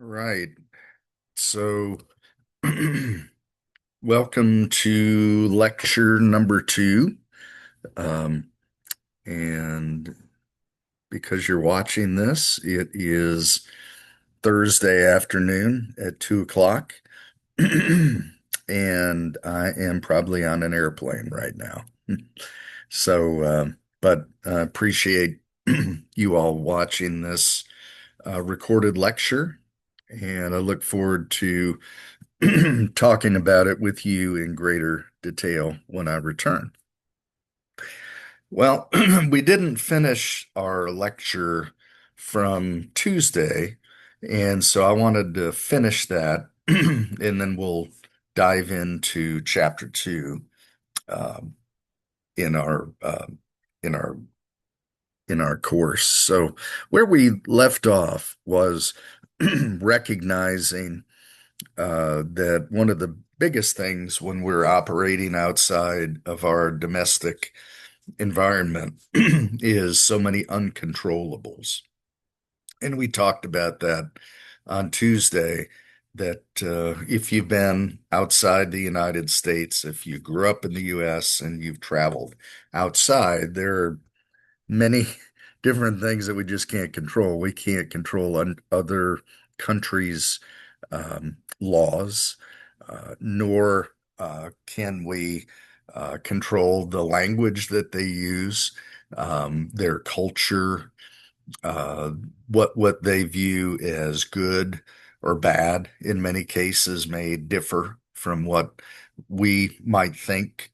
Right. So, welcome to lecture number two. Um, and because you're watching this, it is Thursday afternoon at 2 o'clock. And I am probably on an airplane right now. But appreciate you all watching this recorded lecture. And I look forward to talking about it with you in greater detail when I return. Well, we didn't finish our lecture from Tuesday, and so I wanted to finish that, and then we'll dive into chapter two um, in our in our in our course. So where we left off was recognizing that one of the biggest things when we're operating outside of our domestic environment is so many uncontrollables. And we talked about that on Tuesday, that if you've been outside the United States, if you grew up in the US and you've traveled outside, there are many different things that we just can't control. We can't control other countries' laws, nor can we control the language that they use, their culture, uh, what they view as good or bad. In many cases, may differ from what we might think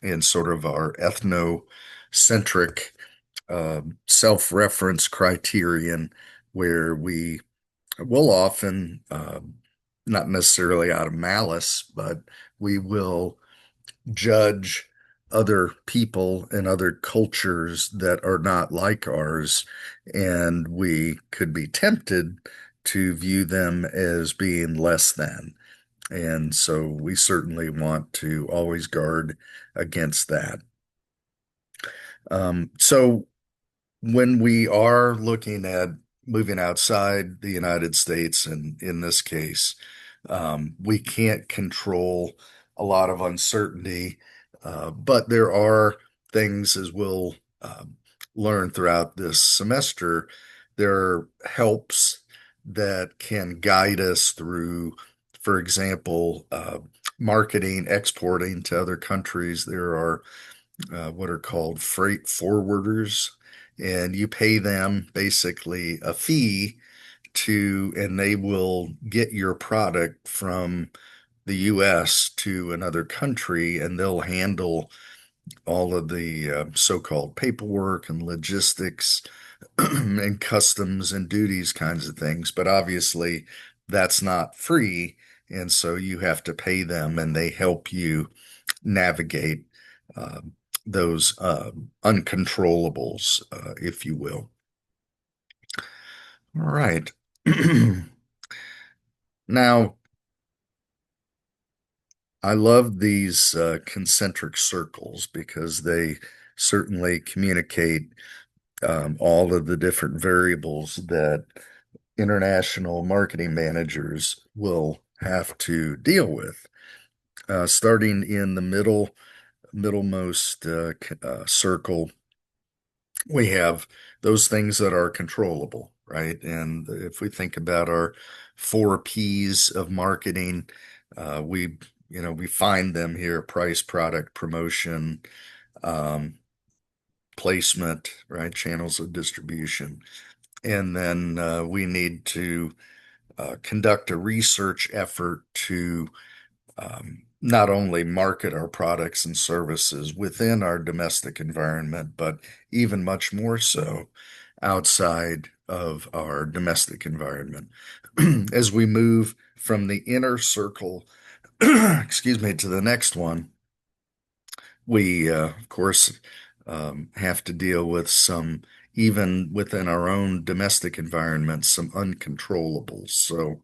in sort of our ethnocentric self-reference criterion, where we will often, not necessarily out of malice, but we will judge other people and other cultures that are not like ours, and we could be tempted to view them as being less than. And so we certainly want to always guard against that. So when we are looking at moving outside the United States, and in this case, we can't control a lot of uncertainty, but there are things, as we'll learn throughout this semester, there are helps that can guide us through, for example, marketing, exporting to other countries. There are what are called freight forwarders, and you pay them basically a fee and they will get your product from the US to another country, and they'll handle all of the so-called paperwork and logistics and customs and duties kinds of things. But obviously, that's not free. And so you have to pay them, and they help you navigate uh, those uncontrollables, if you will. All right. Now, I love these concentric circles because they certainly communicate all of the different variables that international marketing managers will have to deal with. Starting in the middlemost circle, we have those things that are controllable, right? And if we think about our four P's of marketing, we find them here: price, product, promotion, um, placement, right? Channels of distribution. And then we need to conduct a research effort to not only market our products and services within our domestic environment, but even much more so outside of our domestic environment. As we move from the inner circle, excuse me, to the next one, we, of course, have to deal with some, even within our own domestic environment, some uncontrollables. So,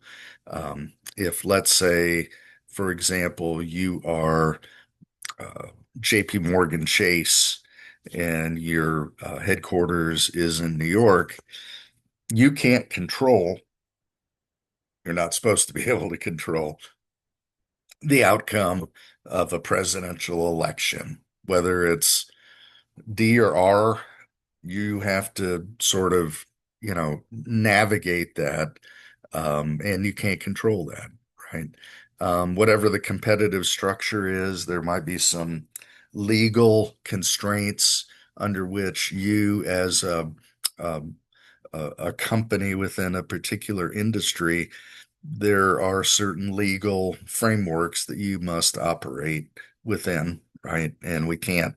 if, let's say, for example, you are uh, JP Morgan Chase and your headquarters is in New York, you can't control You're not supposed to be able to control the outcome of a presidential election, whether it's D or R. You have to sort of, navigate that, and you can't control that, right? Whatever the competitive structure is, there might be some legal constraints under which you, as a, a company within a particular industry, there are certain legal frameworks that you must operate within, right? And we can't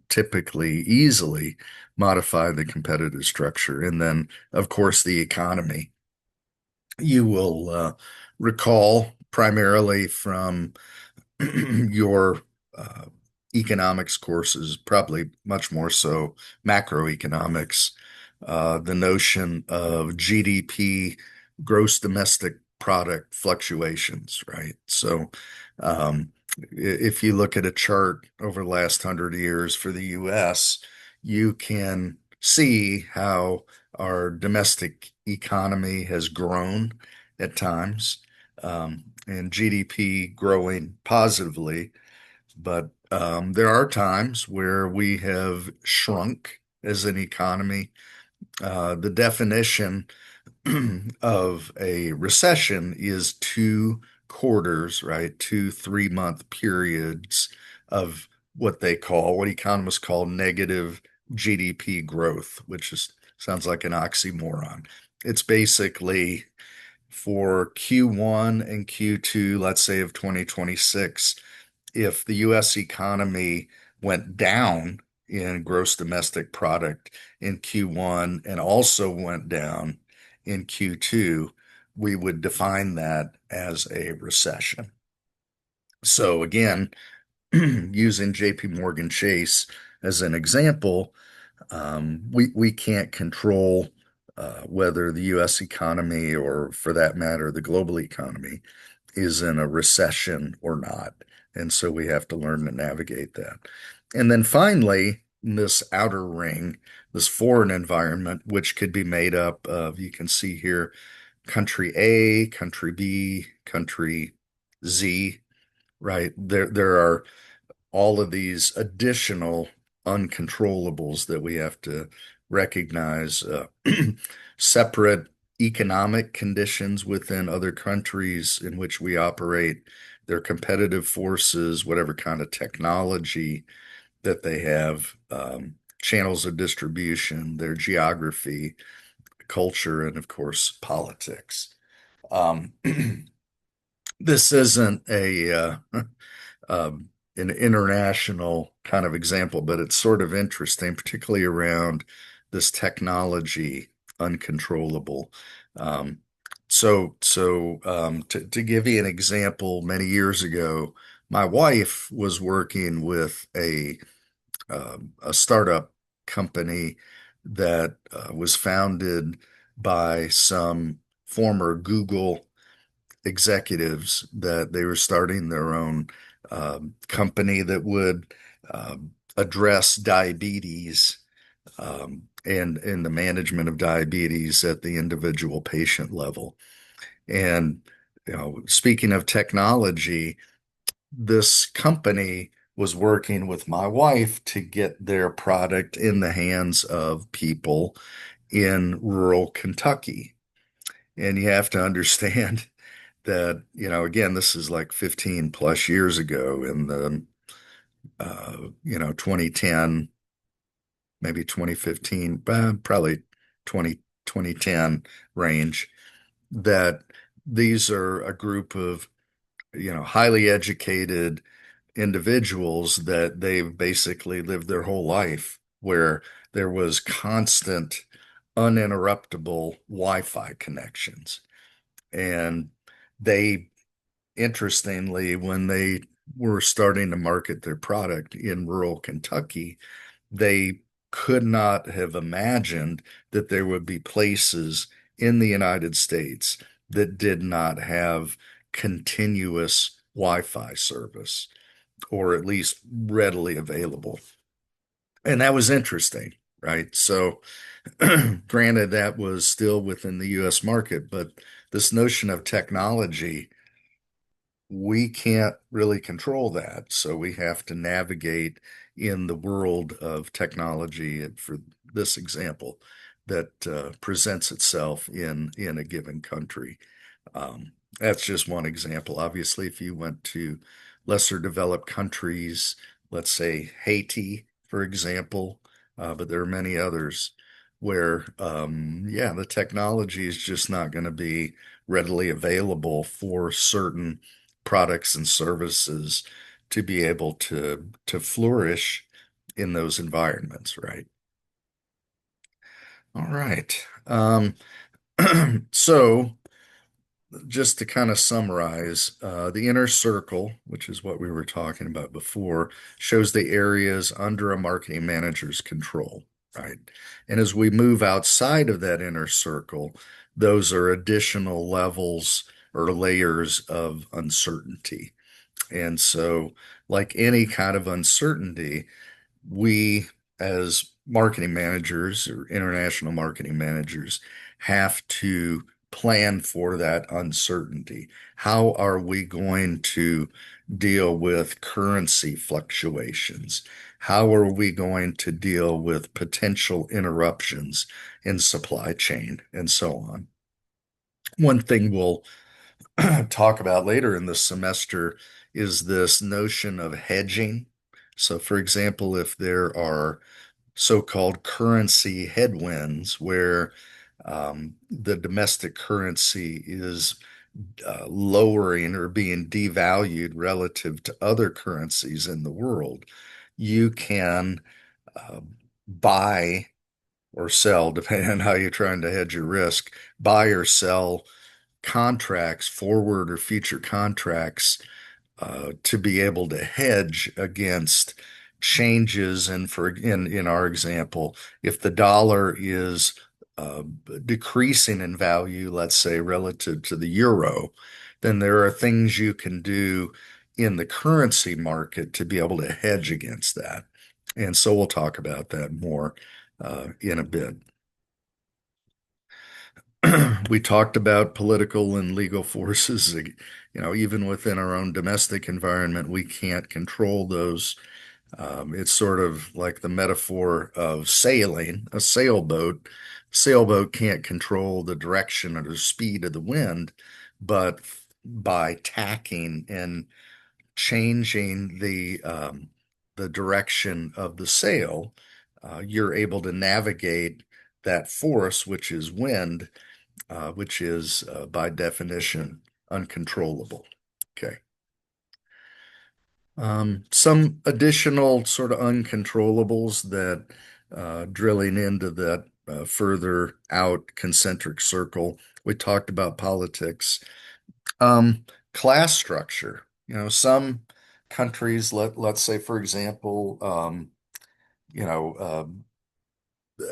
typically easily modify the competitive structure. And then, of course, the economy. You will recall primarily from your uh, economics courses, probably much more so macroeconomics, the notion of GDP, gross domestic product fluctuations, right? So, if you look at a chart over the last 100 years for the US, you can see how our domestic economy has grown at times, and GDP growing positively. But there are times where we have shrunk as an economy. The definition of a recession is 2 quarters, right? 2 3-month periods of what economists call negative GDP growth, which is sounds like an oxymoron. It's basically for Q1 and Q2, let's say of 2026, if the US economy went down in gross domestic product in Q1 and also went down in Q2, we would define that as a recession. So again, using JP Morgan Chase as an example, we can't control whether the US economy, or for that matter, the global economy, is in a recession or not. And so we have to learn to navigate that. And then finally, this outer ring, this foreign environment, which could be made up of, you can see here, country A, country B, country Z, right? There are all of these additional uncontrollables that we have to recognize, separate economic conditions within other countries in which we operate, their competitive forces, whatever kind of technology that they have, channels of distribution, their geography, culture, and of course, politics. Um, this isn't an international kind of example, but it's sort of interesting, particularly around this technology uncontrollable. Um, to give you an example, many years ago, my wife was working with a startup company that was founded by some former Google executives, that they were starting their own company that would address diabetes, and the management of diabetes at the individual patient level. And speaking of technology, this company was working with my wife to get their product in the hands of people in rural Kentucky. And you have to understand that, again, this is like 15 plus years ago in the, 2010, maybe 2015, probably 2010 range, that these are a group of, highly educated individuals that they've basically lived their whole life where there was constant, uninterruptible Wi-Fi connections. And they, interestingly, when they were starting to market their product in rural Kentucky, they could not have imagined that there would be places in the United States that did not have continuous Wi-Fi service, or at least readily available. And that was interesting. right? So, granted, that was still within the US market, but this notion of technology, we can't really control that. So we have to navigate in the world of technology, and for this example, that presents itself in a given country. That's just one example. Obviously, if you went to lesser developed countries, let's say Haiti, for example, but there are many others where, yeah, the technology is just not going to be readily available for certain products and services to be able to flourish in those environments, right? All right. So just to kind of summarize, the inner circle, which is what we were talking about before, shows the areas under a marketing manager's control, right? And as we move outside of that inner circle, those are additional levels or layers of uncertainty. And so, like any kind of uncertainty, we as marketing managers or international marketing managers have to plan for that uncertainty. How are we going to deal with currency fluctuations? How are we going to deal with potential interruptions in supply chain and so on? One thing we'll talk about later in the semester is this notion of hedging. So, for example, if there are so-called currency headwinds where the domestic currency is lowering or being devalued relative to other currencies in the world, you can uh, buy or sell, depending on how you're trying to hedge your risk, buy or sell contracts, forward or future contracts, to be able to hedge against changes. And for in our example, if the dollar is uh, decreasing in value, let's say relative to the euro, then there are things you can do in the currency market to be able to hedge against that. And so we'll talk about that more in a bit. We talked about political and legal forces. Even within our own domestic environment, we can't control those. It's sort of like the metaphor of sailing, a sailboat. Sailboat can't control the direction or the speed of the wind, but by tacking and changing the direction of the sail, you're able to navigate that force, which is wind, which is by definition uncontrollable. Okay. Some additional sort of uncontrollables that drilling into that further out concentric circle. We talked about politics. Um, Class structure. Some countries, let's say, for example, you know,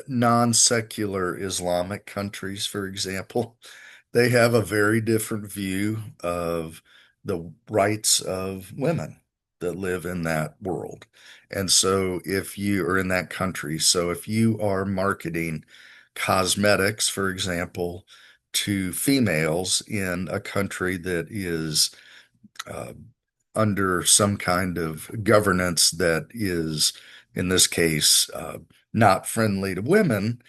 non-secular Islamic countries, for example, they have a very different view of the rights of women that live in that world. And so if you are in that country, so if you are marketing cosmetics, for example, to females in a country that is uh, under some kind of governance that is, in this case, not friendly to women,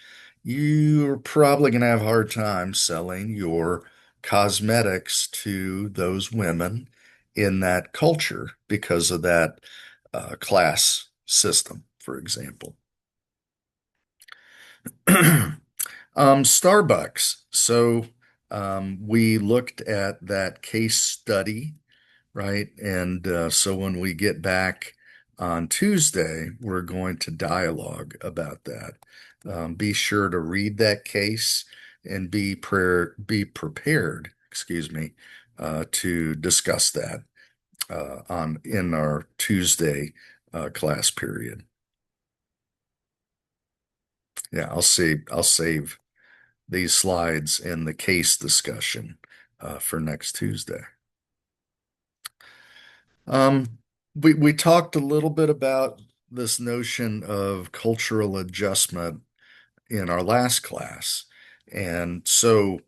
you're probably going to have a hard time selling your cosmetics to those women in that culture because of that class system, for example. Starbucks. So we looked at that case study, right? And so when we get back on Tuesday, we're going to dialogue about that. Be sure to read that case and be prepared, excuse me, to discuss that on in our Tuesday class period. Yeah, I'll save these slides and the case discussion for next Tuesday. Um, we talked a little bit about this notion of cultural adjustment in our last class. And so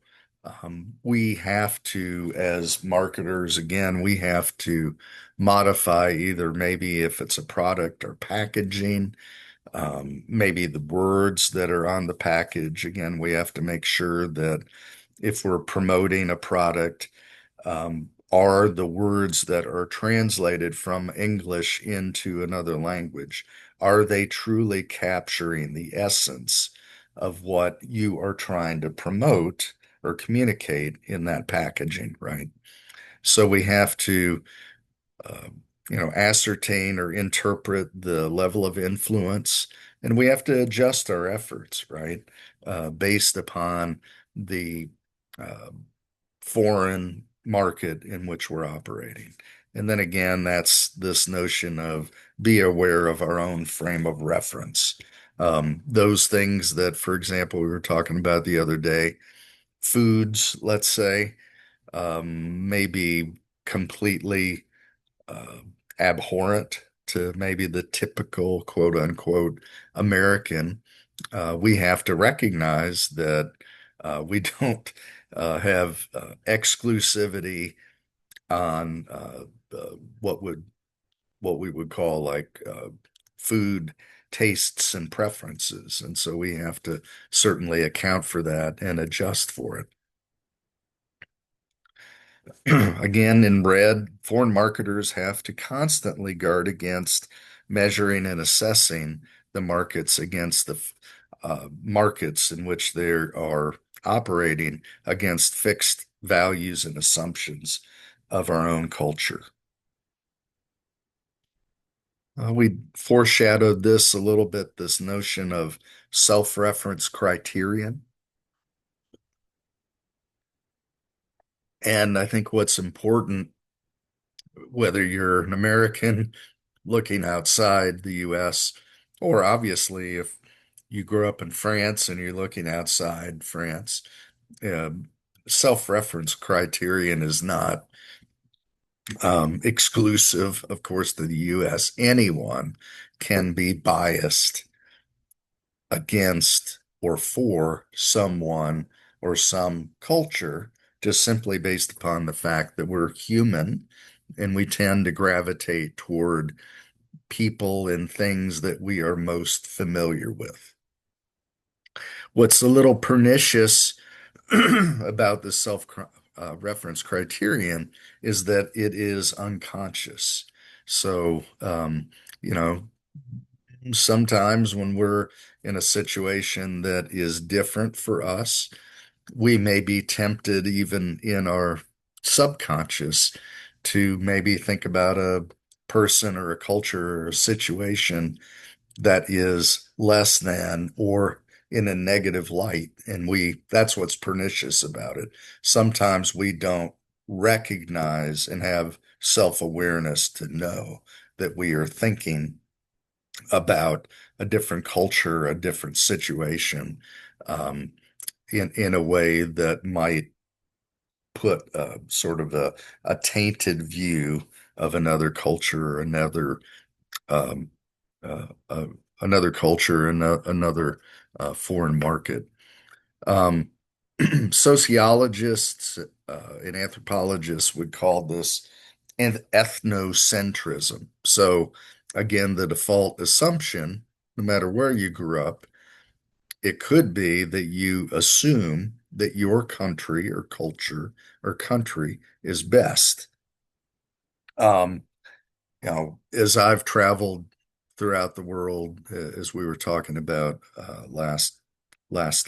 we have to, as marketers, again, we have to modify either maybe if it's a product or packaging, maybe the words that are on the package. Again, we have to make sure that if we're promoting a product, are the words that are translated from English into another language, are they truly capturing the essence of what you are trying to promote or communicate in that packaging, right? So we have to, uh, ascertain or interpret the level of influence, and we have to adjust our efforts, right, based upon the uh, foreign market in which we're operating. And then again, that's this notion of be aware of our own frame of reference. Those things that, for example, we were talking about the other day, foods, let's say, may be completely uh, abhorrent to maybe the typical quote unquote American. We have to recognize that we don't have exclusivity on what would what we would call like food tastes and preferences, and so we have to certainly account for that and adjust for it. Again, in red, foreign marketers have to constantly guard against measuring and assessing the markets against the markets in which they are operating against fixed values and assumptions of our own culture. We foreshadowed this a little bit, this notion of self-reference criterion. And I think what's important, whether you're an American looking outside the US, or obviously if you grew up in France and you're looking outside France, um, self-reference criterion is not exclusive, of course, to the US. Anyone can be biased against or for someone or some culture just simply based upon the fact that we're human and we tend to gravitate toward people and things that we are most familiar with. What's a little pernicious about the self reference criterion is that it is unconscious. So, you know, sometimes when we're in a situation that is different for us, we may be tempted, even in our subconscious, to maybe think about a person or a culture or a situation that is less than or in a negative light. And that's what's pernicious about it. Sometimes we don't recognize and have self-awareness to know that we are thinking about a different culture, a different situation, um, in a way that might put sort of a tainted view of another culture or um, uh, uh, another culture and another foreign market. Um, Sociologists and anthropologists would call this ethnocentrism. So, again, the default assumption, no matter where you grew up, it could be that you assume that your country or culture or country is best. Um, as I've traveled throughout the world, as we were talking about last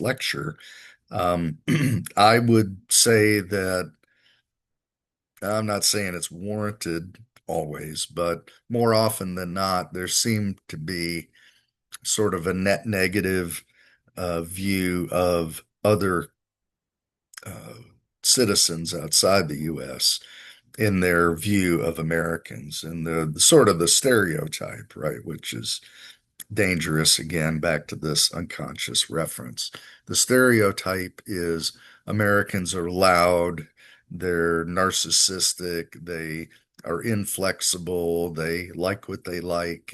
lecture, I would say that I'm not saying it's warranted always, but more often than not, there seemed to be sort of a net negative view of other uh, citizens outside the U.S. in their view of Americans and the sort of the stereotype, right, which is dangerous again, back to this unconscious reference. The stereotype is Americans are loud, they're narcissistic, they are inflexible, they like what they like,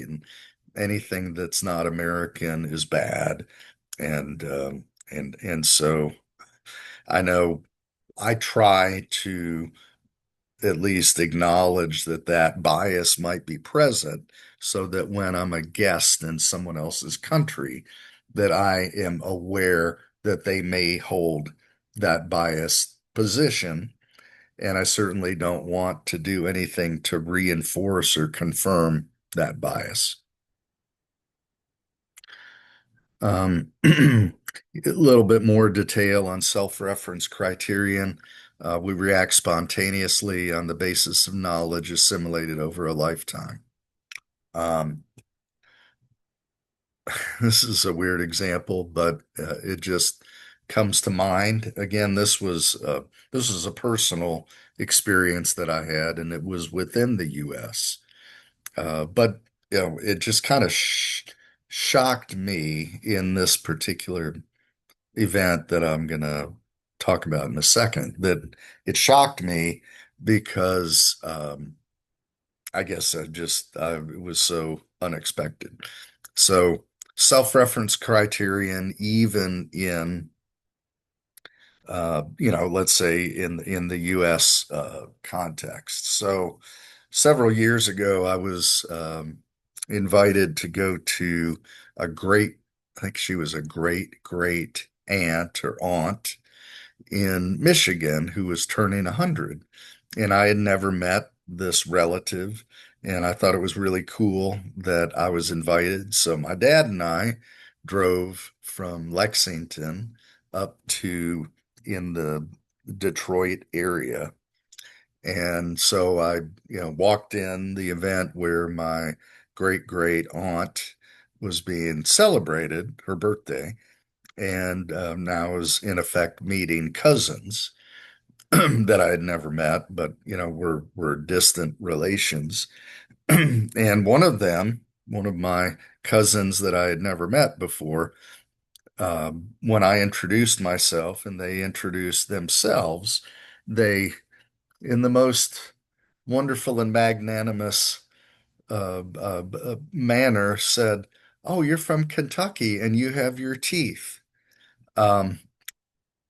anything that's not American is bad. And so I know I try to at least acknowledge that that bias might be present so that when I'm a guest in someone else's country, that I am aware that they may hold that biased position. And I certainly don't want to do anything to reinforce or confirm that bias. A little bit more detail on self-reference criterion. We react spontaneously on the basis of knowledge assimilated over a lifetime. Um, this is a weird example, but it just comes to mind. Again, this was a personal experience that I had, and it was within the U.S. But it just kind of shocked me in this particular event that I'm going to talk about in a second, that it shocked me because I guess it was so unexpected. So, self-reference criterion, even in, let's say in the U.S. Context. So, several years ago, I was invited to go to a great, I think she was a great great aunt or aunt in Michigan who was turning 100. And I had never met this relative. And I thought it was really cool that I was invited. So my dad and I drove from Lexington up to in the Detroit area. And so I, walked in the event where my great great aunt was being celebrated, her birthday, and now is in effect meeting cousins that I had never met, but we're distant relations. And one of them, one of my cousins that I had never met before, when I introduced myself and they introduced themselves, they, in the most wonderful and magnanimous manner, said, "Oh, you're from Kentucky and you have your teeth." Um,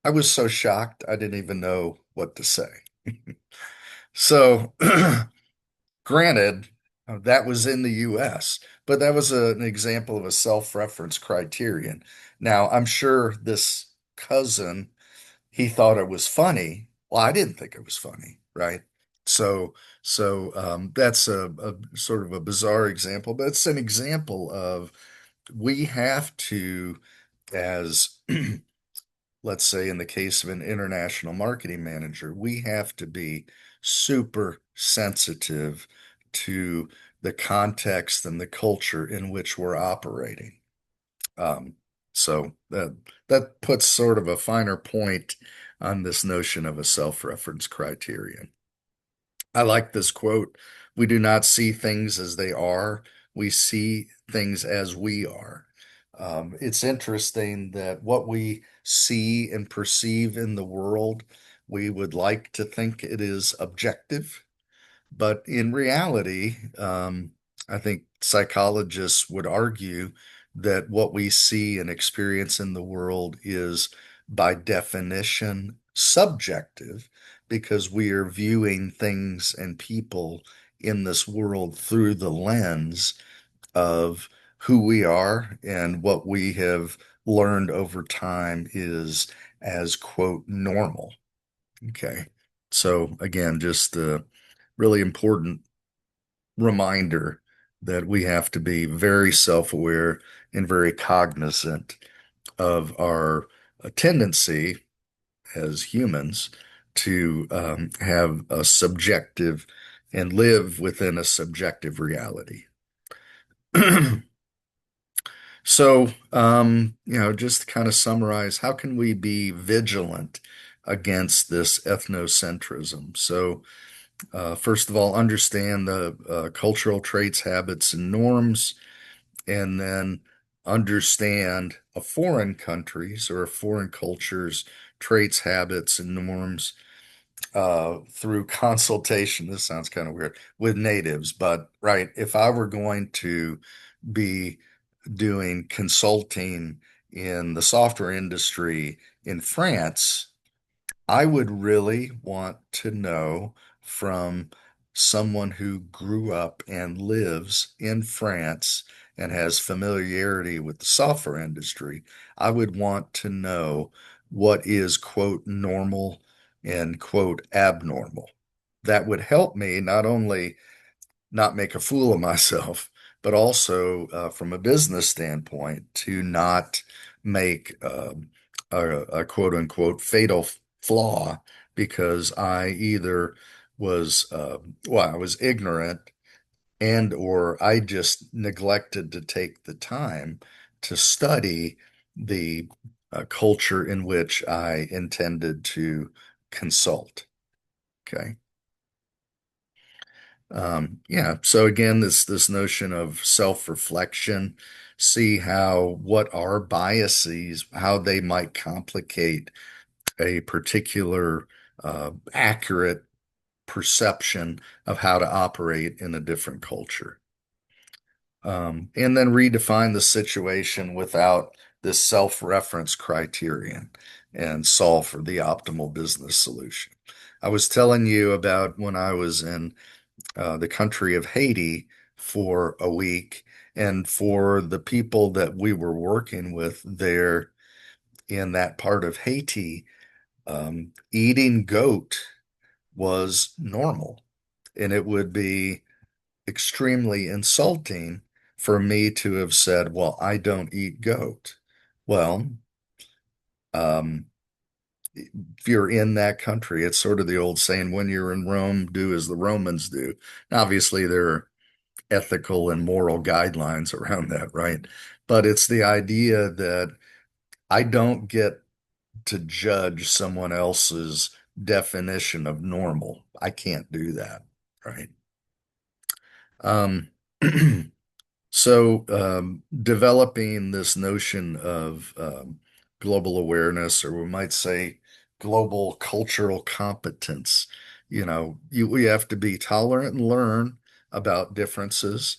I was so shocked, I didn't even know what to say. So, granted, that was in the US, but that was an example of a self-reference criterion. Now, I'm sure this cousin, he thought it was funny. Well, I didn't think it was funny, right? So, that's a sort of a bizarre example, but it's an example of we have to, as let's say in the case of an international marketing manager, we have to be super sensitive to the context and the culture in which we're operating. Um, so that puts sort of a finer point on this notion of a self-reference criterion. I like this quote. We do not see things as they are. We see things as we are. It's interesting that what we see and perceive in the world, we would like to think it is objective, but in reality, I think psychologists would argue that what we see and experience in the world is, by definition, subjective because we are viewing things and people in this world through the lens of who we are and what we have learned over time is as, quote, normal. Okay. So again, just a really important reminder that we have to be very self-aware and very cognizant of our tendency as humans to have a subjective and live within a subjective reality. So, just to kind of summarize, how can we be vigilant against this ethnocentrism? So, first of all, understand the cultural traits, habits, and norms, and then understand a foreign country's or a foreign culture's traits, habits, and norms through consultation. This sounds kind of weird with natives, but right, if I were going to be doing consulting in the software industry in France, I would really want to know from someone who grew up and lives in France and has familiarity with the software industry. I would want to know what is, quote, normal and, quote, abnormal. That would help me not only not make a fool of myself, but also from a business standpoint to not make a quote unquote fatal flaw because I either was I was ignorant and or I just neglected to take the time to study the culture in which I intended to consult. Okay. Yeah. So again, this notion of self-reflection, see how what are biases, how they might complicate a particular accurate perception of how to operate in a different culture. And then redefine the situation without this self-reference criterion and solve for the optimal business solution. I was telling you about when I was in the country of Haiti for a week. And for the people that we were working with there in that part of Haiti, eating goat was normal. And it would be extremely insulting for me to have said, well, I don't eat goat. Well, um, if you're in that country, it's sort of the old saying, when you're in Rome, do as the Romans do. Obviously, there are ethical and moral guidelines around that, right? But it's the idea that I don't get to judge someone else's definition of normal. I can't do that, right? Um, developing this notion of global awareness, or we might say global cultural competence, we have to be tolerant and learn about differences.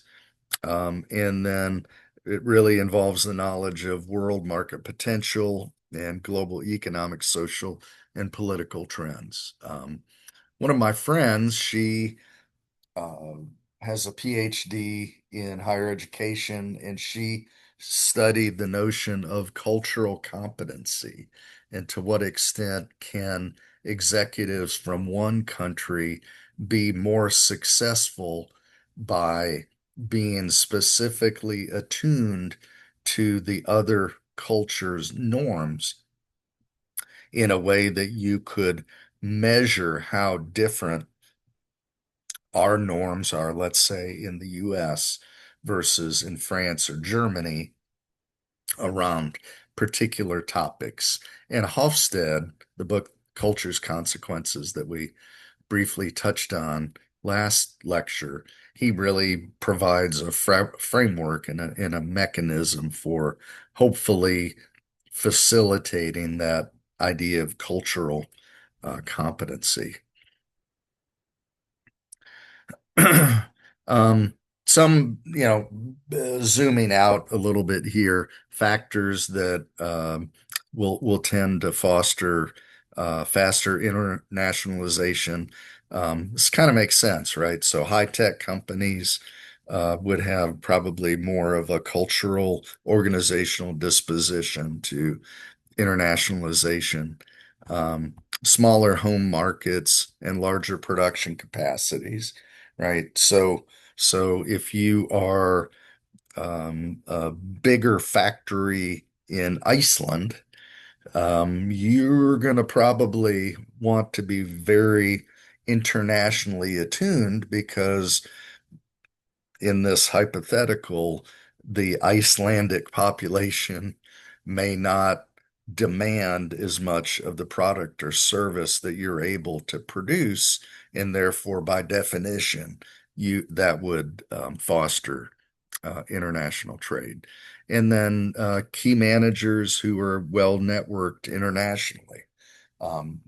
And then it really involves the knowledge of world market potential and global economic, social, and political trends. One of my friends, she uh, has a PhD in higher education, and she studied the notion of cultural competency and to what extent can executives from one country be more successful by being specifically attuned to the other culture's norms in a way that you could measure how different our norms are, let's say, in the US versus in France or Germany around particular topics. And Hofstede, the book Culture's Consequences that we briefly touched on last lecture, he really provides a framework and a mechanism for hopefully facilitating that idea of cultural competency. Um, some, zooming out a little bit here, factors that will tend to foster faster internationalization. This kind of makes sense, right? So high-tech companies would have probably more of a cultural, organizational disposition to internationalization. Um, Smaller home markets and larger production capacities, right? So if you are a bigger factory in Iceland, you're going to probably want to be very internationally attuned because in this hypothetical, the Icelandic population may not demand as much of the product or service that you're able to produce, and therefore, by definition, you that would foster international trade. And then key managers who are well networked internationally.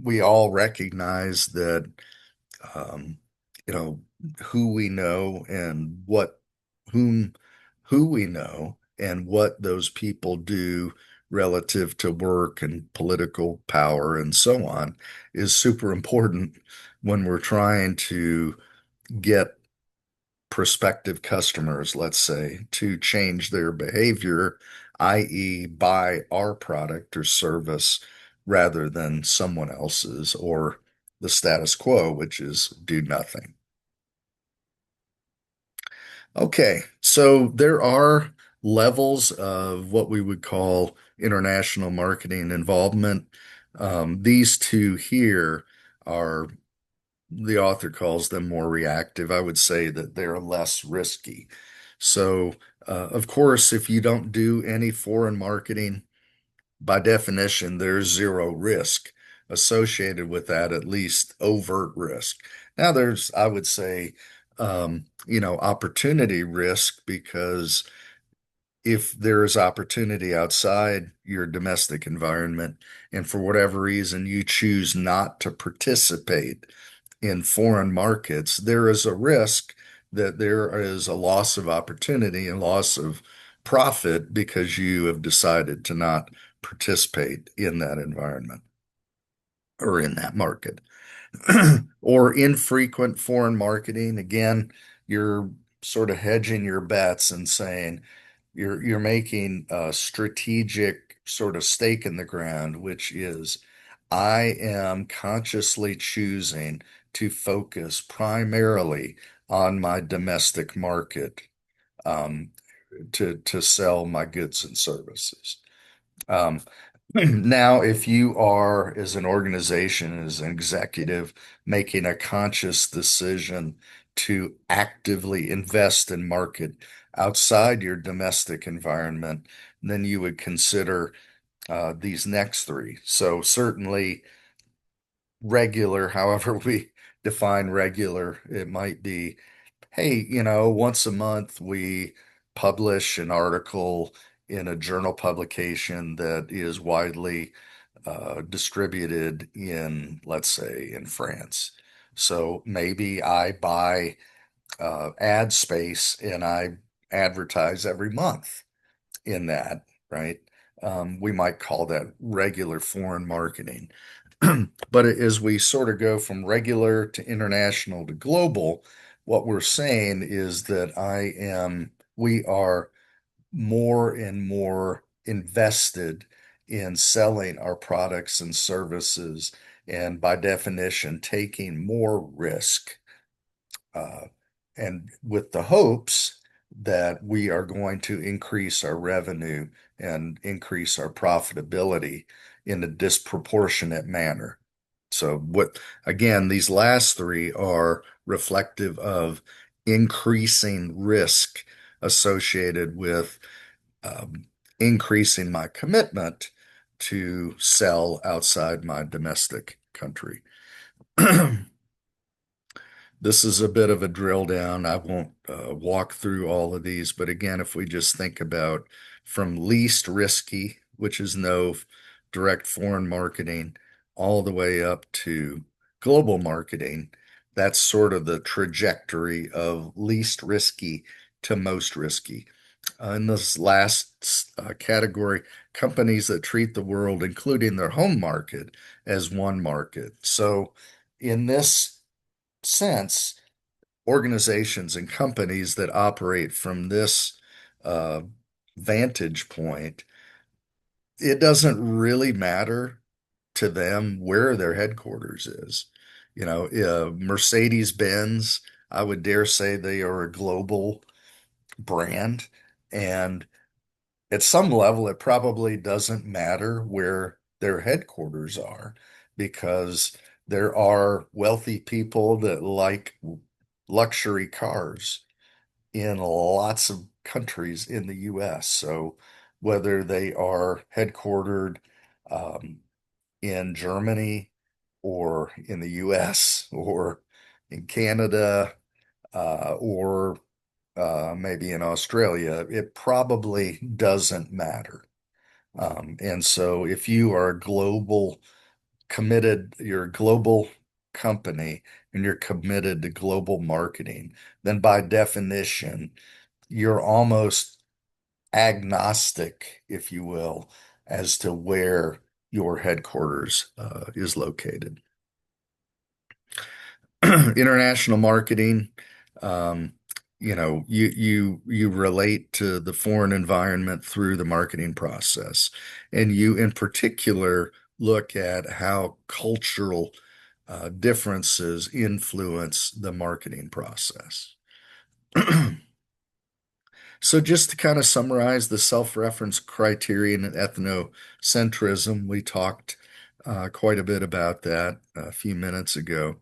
We all recognize that um, you know, who we know and whom who we know and what those people do relative to work and political power and so on is super important when we're trying to get prospective customers, let's say, to change their behavior, i.e., buy our product or service rather than someone else's or the status quo, which is do nothing. Okay, so there are levels of what we would call international marketing involvement. These two here are, the author calls them more reactive. I would say that they're less risky. So, of course, if you don't do any foreign marketing, by definition, there's zero risk associated with that, at least overt risk. Now, there's, I would say, opportunity risk because if there is opportunity outside your domestic environment, and for whatever reason you choose not to participate in foreign markets, there is a risk that there is a loss of opportunity and loss of profit because you have decided to not participate in that environment or in that market. Or infrequent foreign marketing. Again, you're sort of hedging your bets and saying you're making a strategic sort of stake in the ground, which is I am consciously choosing to focus primarily on my domestic market um, to sell my goods and services. Um, Now, if you are, as an organization, as an executive, making a conscious decision to actively invest in market outside your domestic environment, then you would consider these next three. So, certainly regular, however we define regular, it might be, hey, once a month we publish an article in a journal publication that is widely distributed in, let's say, in France. So maybe I buy ad space and I advertise every month in that, right? We might call that regular foreign marketing. But as we sort of go from regular to international to global, what we're saying is that we are more and more invested in selling our products and services, and by definition, taking more risk, uh, and with the hopes that we are going to increase our revenue and increase our profitability in a disproportionate manner. So, again, these last three are reflective of increasing risk associated with um, increasing my commitment to sell outside my domestic country. This is a bit of a drill down. I won't walk through all of these, but again, if we just think about from least risky, which is no direct foreign marketing, all the way up to global marketing, that's sort of the trajectory of least risky to most risky. In this last category, companies that treat the world, including their home market, as one market. So, in this sense, organizations and companies that operate from this uh, vantage point, it doesn't really matter to them where their headquarters is. Mercedes-Benz, I would dare say they are a global brand. And at some level, it probably doesn't matter where their headquarters are because there are wealthy people that like luxury cars in lots of countries in the US. So whether they are headquartered um, in Germany or in the US or in Canada or maybe in Australia, it probably doesn't matter. And so if you are a global committed, you're a global company and you're committed to global marketing, then by definition, you're almost agnostic, if you will, as to where your headquarters is located. International marketing, um, you relate to the foreign environment through the marketing process, and you in particular look at how cultural differences influence the marketing process. So just to kind of summarize the self-reference criterion and ethnocentrism, we talked quite a bit about that a few minutes ago.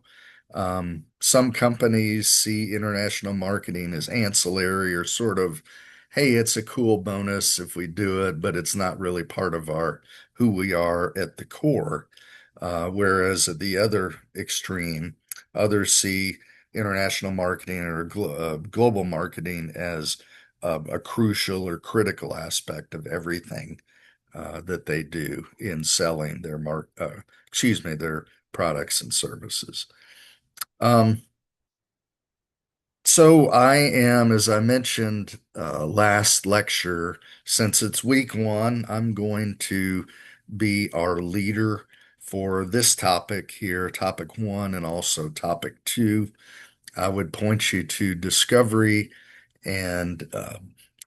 Some companies see international marketing as ancillary or sort of, hey, it's a cool bonus if we do it, but it's not really part of our who we are at the core. Whereas at the other extreme, others see international marketing or global marketing as a crucial or critical aspect of everything that they do in selling their products and services. Um, so I am, as I mentioned last lecture, since it's week one, I'm going to be our leader for this topic here, topic one, and also topic two. I would point you to Discovery and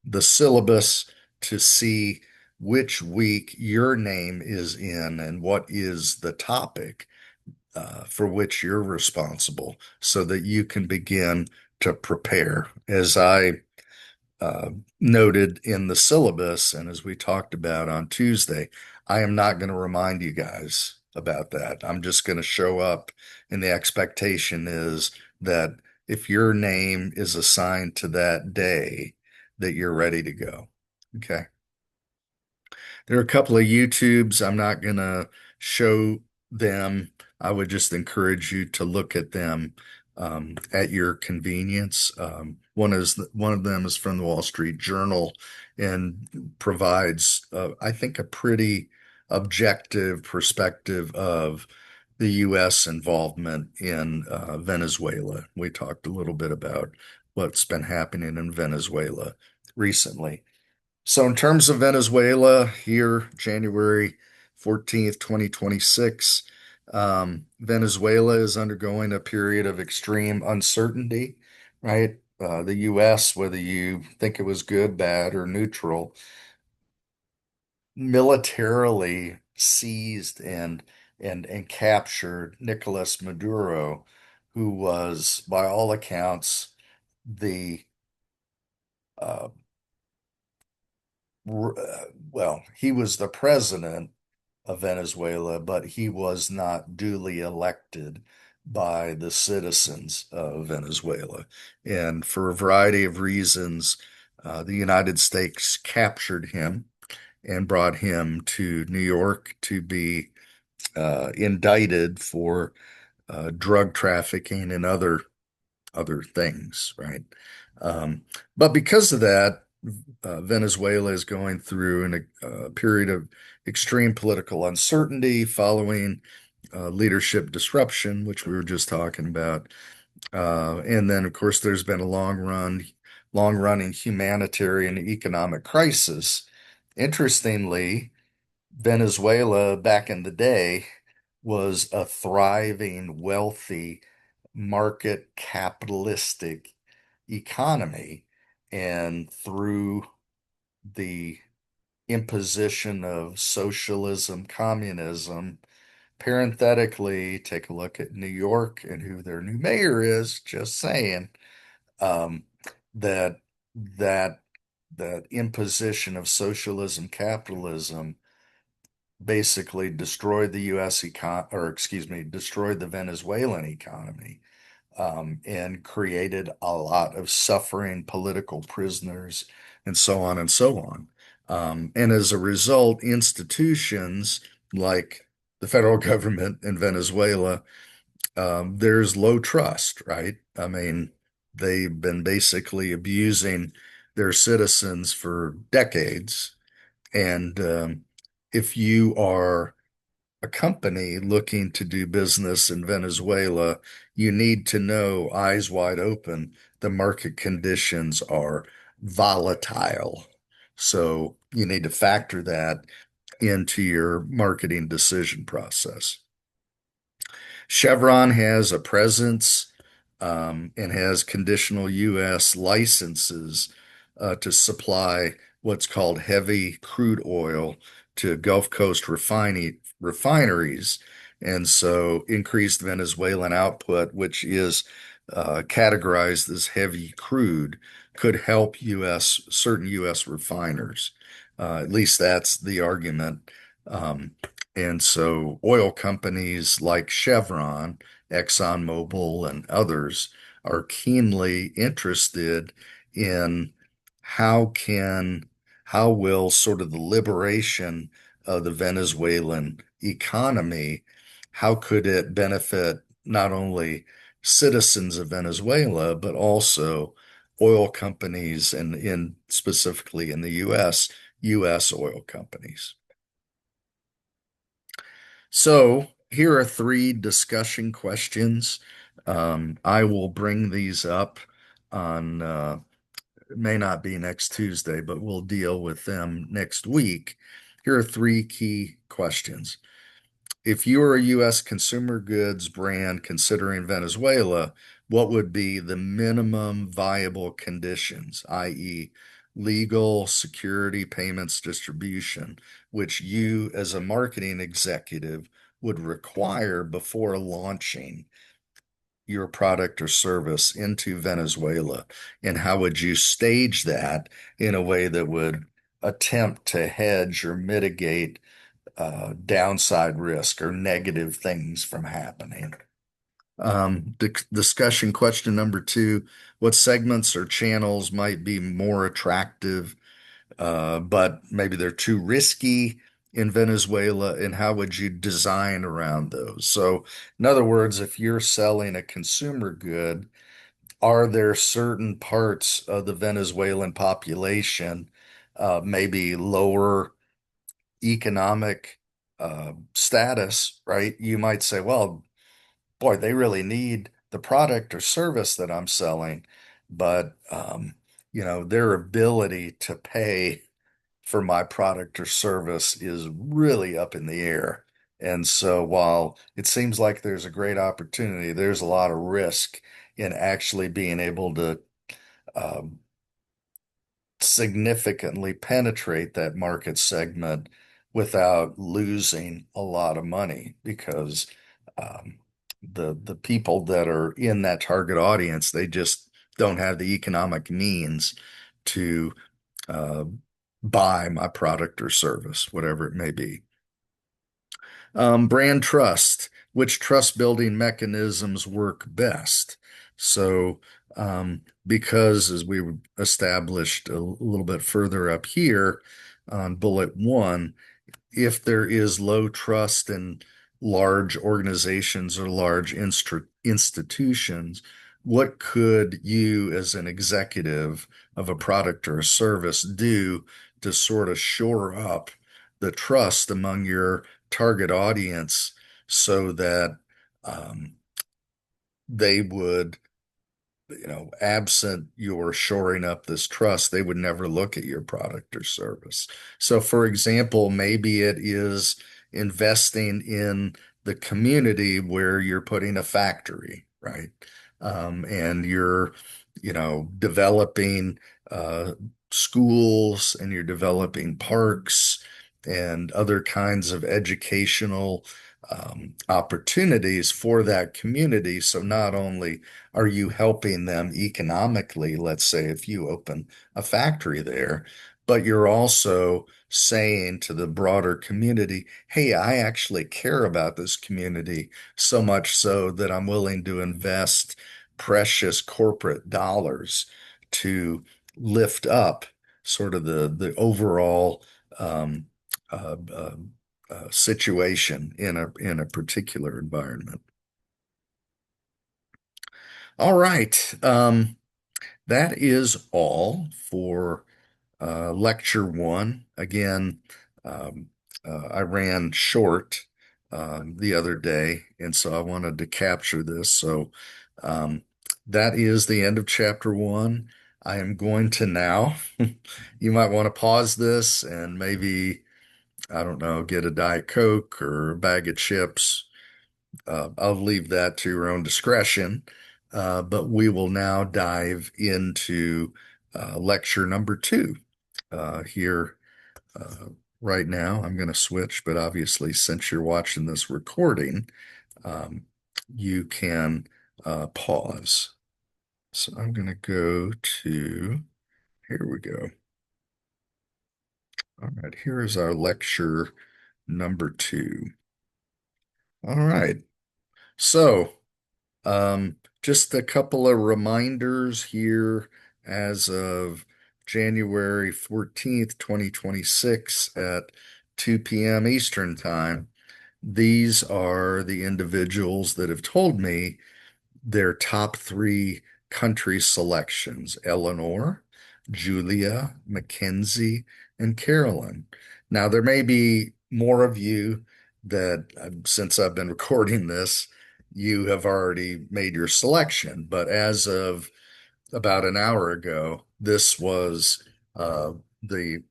the syllabus to see which week your name is in and what is the topic for which you're responsible so that you can begin to prepare. As I uh, noted in the syllabus and as we talked about on Tuesday, I am not going to remind you guys about that. I'm just going to show up, and the expectation is that if your name is assigned to that day, that you're ready to go. Okay. There are a couple of YouTubes. I'm not going to show them. I would just encourage you to look at them at your convenience. One of them is from the Wall Street Journal and provides, I think, a pretty objective perspective of the U.S. involvement in Venezuela. We talked a little bit about what's been happening in Venezuela recently. So, in terms of Venezuela, here, January 14th, 2026, Venezuela is undergoing a period of extreme uncertainty, right? The U.S., whether you think it was good, bad, or neutral, militarily seized and captured Nicolas Maduro, who was, by all accounts, the uh, well, he was the president of Venezuela, but he was not duly elected by the citizens of Venezuela. And for a variety of reasons, the United States captured him and brought him to New York to be indicted for drug trafficking and other things, right? Um, but because of that, Venezuela is going through a period of extreme political uncertainty following leadership disruption, which we were just talking about. And then, of course, there's been a long-running humanitarian and economic crisis. Interestingly, Venezuela back in the day was a thriving, wealthy, market capitalistic economy. And through the imposition of socialism, communism, parenthetically, take a look at New York and who their new mayor is, just saying, um, that that that imposition of socialism, capitalism basically destroyed the U.S. or excuse me, destroyed the Venezuelan economy, and created a lot of suffering, political prisoners, and so on and so on. And as a result, institutions like the federal government in Venezuela, there's low trust, right? I mean, they've been basically abusing their citizens for decades. And if you are a company looking to do business in Venezuela, you need to know, eyes wide open, the market conditions are volatile, So you need to factor that into your marketing decision process. Chevron has a presence and has conditional U.S. licenses to supply what's called heavy crude oil to Gulf Coast refineries. And so increased Venezuelan output, which is categorized as heavy crude, could help certain U.S. refiners. At least that's the argument. Um, and so oil companies like Chevron, ExxonMobil, and others are keenly interested in how can, how will sort of the liberation of the Venezuelan economy, how could it benefit not only citizens of Venezuela, but also oil companies and in specifically in the U.S. oil companies. So here are three discussion questions. I will bring these up on, it may not be next Tuesday, but we'll deal with them next week. Here are three key questions. If you were a U.S. consumer goods brand considering Venezuela, what would be the minimum viable conditions, i.e., legal, security, payments, distribution, which you as a marketing executive would require before launching your product or service into Venezuela? And how would you stage that in a way that would attempt to hedge or mitigate downside risk or negative things from happening? Discussion question number two, what segments or channels might be more attractive, but maybe they're too risky in Venezuela, and how would you design around those? So, in other words, if you're selling a consumer good, are there certain parts of the Venezuelan population, maybe lower economic status, right? You might say, well, boy, they really need the product or service that I'm selling, but their ability to pay for my product or service is really up in the air. And so while it seems like there's a great opportunity, there's a lot of risk in actually being able to um, significantly penetrate that market segment without losing a lot of money because um, the people that are in that target audience, they just don't have the economic means to uh, buy my product or service, whatever it may be. Brand trust, which trust building mechanisms work best? So, because as we established a little bit further up here on bullet one, if there is low trust in large organizations or large institutions, what could you, as an executive of a product or a service, do to sort of shore up the trust among your target audience so that um, they would, absent your shoring up this trust, they would never look at your product or service. So, for example, maybe it is investing in the community where you're putting a factory, right? And you're, developing uh, schools and you're developing parks and other kinds of educational opportunities for that community. So not only are you helping them economically, let's say if you open a factory there, but you're also saying to the broader community, hey, I actually care about this community so much so that I'm willing to invest precious corporate dollars to lift up sort of the overall um, uh, uh, situation in a particular environment. All right. That is all for lecture one. Again, um, I ran short the other day, and so I wanted to capture this. So um, that is the end of chapter one. I am going to now. You might want to pause this and maybe, I don't know, get a Diet Coke or a bag of chips. I'll leave that to your own discretion. But we will now dive into lecture number two here uh, right now. I'm going to switch, but obviously, since you're watching this recording, um, you can pause. So I'm going to go to, here we go. All right, here is our lecture number two. All right. So, just a couple of reminders here as of January 14th, 2026 at 2 p.m. Eastern Time. These are the individuals that have told me their top three country selections: Eleanor, Julia, Mackenzie, and Carolyn. Now, there may be more of you that, since I've been recording this, you have already made your selection. But as of about an hour ago, this was the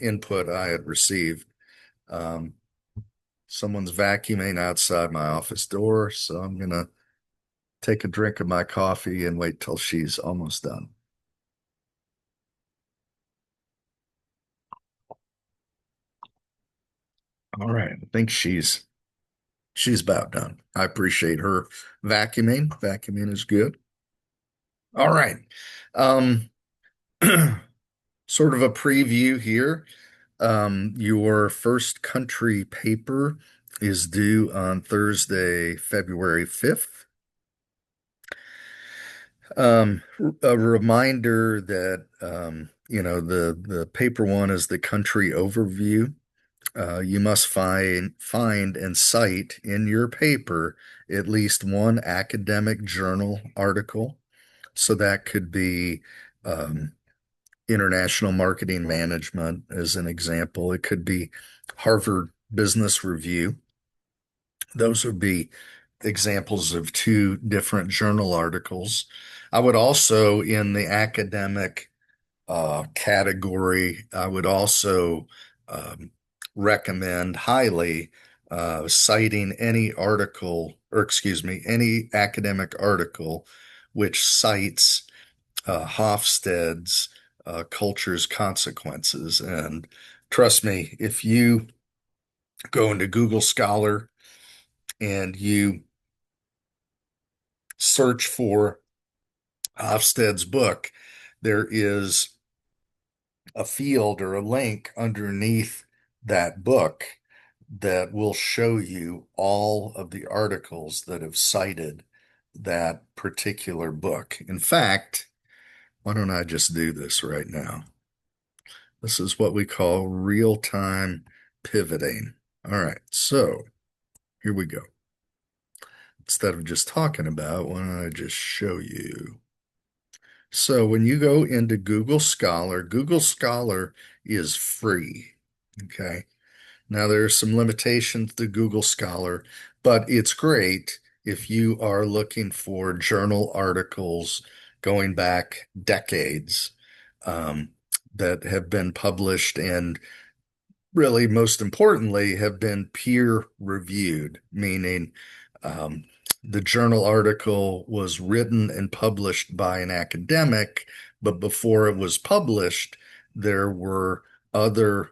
input I had received. Um, Someone's vacuuming outside my office door, so I'm going to take a drink of my coffee and wait till she's almost done. All right. I think she's about done. I appreciate her vacuuming. Vacuuming is good. All right. Um, sort of a preview here. Your first country paper is due on Thursday, February 5th. A reminder that the paper one is the country overview. You must find and cite in your paper at least one academic journal article. So that could be um, international marketing management as an example. It could be Harvard Business Review. Those would be examples of two different journal articles. I would also, in the academic category, I would also um, recommend highly citing any article, or excuse me, any academic article which cites Hofstede's Culture's Consequences. And trust me, if you go into Google Scholar and you search for Hofstede's book, there is a field or a link underneath that book that will show you all of the articles that have cited that particular book. In fact, why don't I just do this right now? This is what we call real-time pivoting. All right, so here we go. Instead of just talking about, why don't I just show you? So when you go into Google Scholar is free. Okay. Now there are some limitations to Google Scholar, but it's great if you are looking for journal articles going back decades um, that have been published and really, most importantly, have been peer reviewed, meaning um, the journal article was written and published by an academic, but before it was published, there were other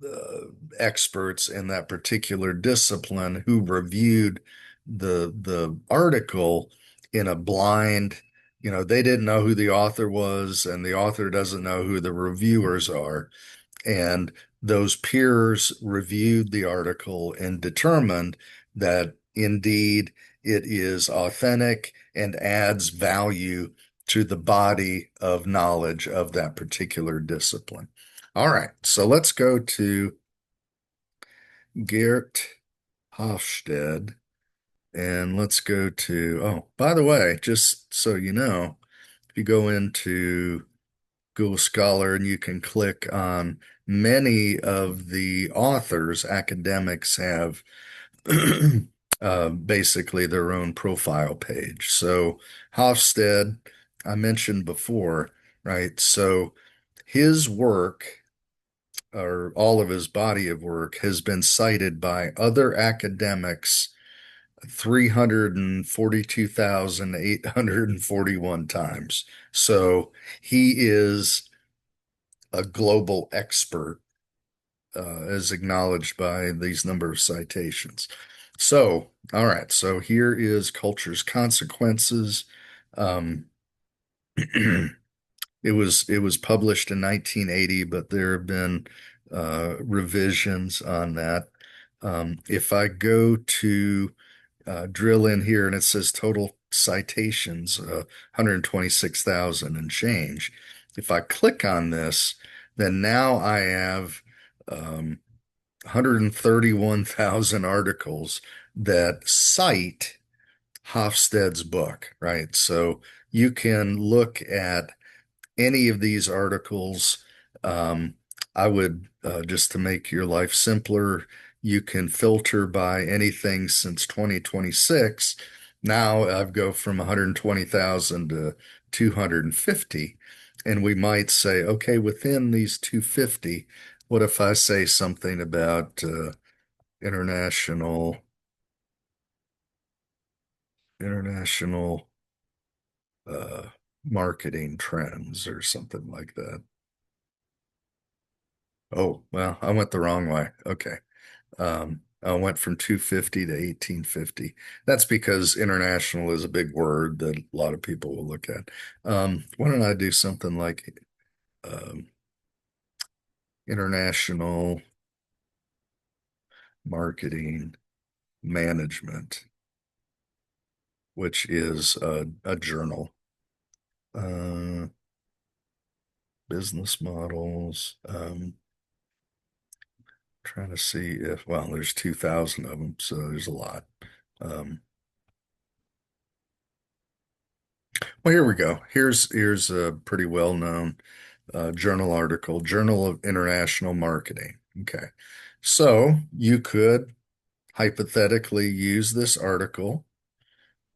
uh, experts in that particular discipline who reviewed the article in a blind, they didn't know who the author was, and the author doesn't know who the reviewers are. And those peers reviewed the article and determined that indeed it is authentic and adds value to the body of knowledge of that particular discipline. All right, so let's go to Geert Hofstede and let's go to, oh, by the way, just so you know, if you go into Google Scholar and you can click on many of the authors, academics have basically their own profile page. So Hofstede, I mentioned before, right? So his work, or all of his body of work, has been cited by other academics 342,841 times. So he is a global expert, as acknowledged by these number of citations. So, all right, so here is Culture's Consequences. Um, it was published in 1980, but there have been revisions on that. If I go to drill in here and it says total citations, 126,000 and change. If I click on this, then now I have 131,000 articles that cite Hofstede's book, right? So you can look at any of these articles. Um, I would, just to make your life simpler, you can filter by anything since 2026. Now I've go from 120,000 to 250. And we might say, okay, within these 250, what if I say something about international international uh, marketing trends or something like that? Oh, well, I went the wrong way. Okay. I went from 250 to 1850. That's because international is a big word that a lot of people will look at. Why don't I do something like um, international marketing management, which is a journal. Uh, Business models. Trying to see if, well, there's 2,000 of them, so there's a lot. Um, well, here we go. Here's a pretty well-known journal article, Journal of International Marketing. Okay. So you could hypothetically use this article.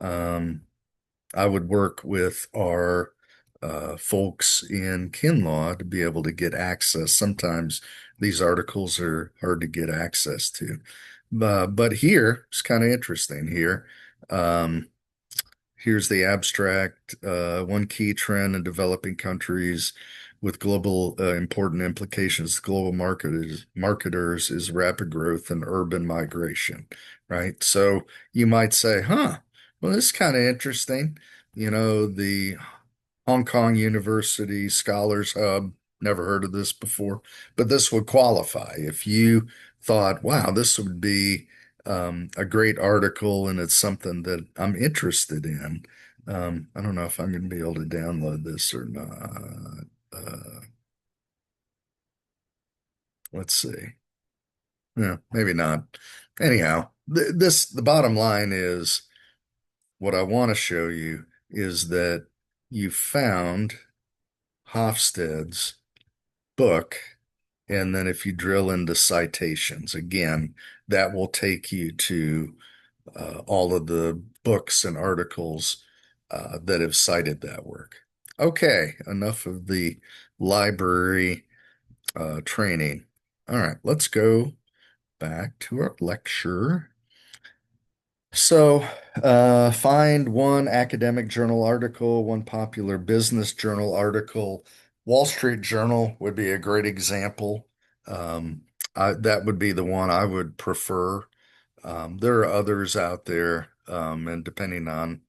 Um, I would work with our folks in Kinlaw to be able to get access. Sometimes these articles are hard to get access to. But here, it's kind of interesting here. Um, Here's the abstract. One key trend in developing countries with global important implications to global marketers is rapid growth and urban migration, right? So you might say, huh, well, this is kind of interesting. The Hong Kong University Scholars Hub, never heard of this before, but this would qualify if you thought, wow, this would be a great article and it's something that I'm interested in. I don't know if I'm going to be able to download this or not. Let's see. Yeah, maybe not. Anyhow, the bottom line is what I want to show you is that you found Hofstede's book. And then if you drill into citations, again, that will take you to all of the books and articles that have cited that work. Okay, enough of the library training. All right, let's go back to our lecture. So, find one academic journal article, one popular business journal article. Wall Street Journal would be a great example. Um, that would be the one I would prefer. There are others out there, and depending on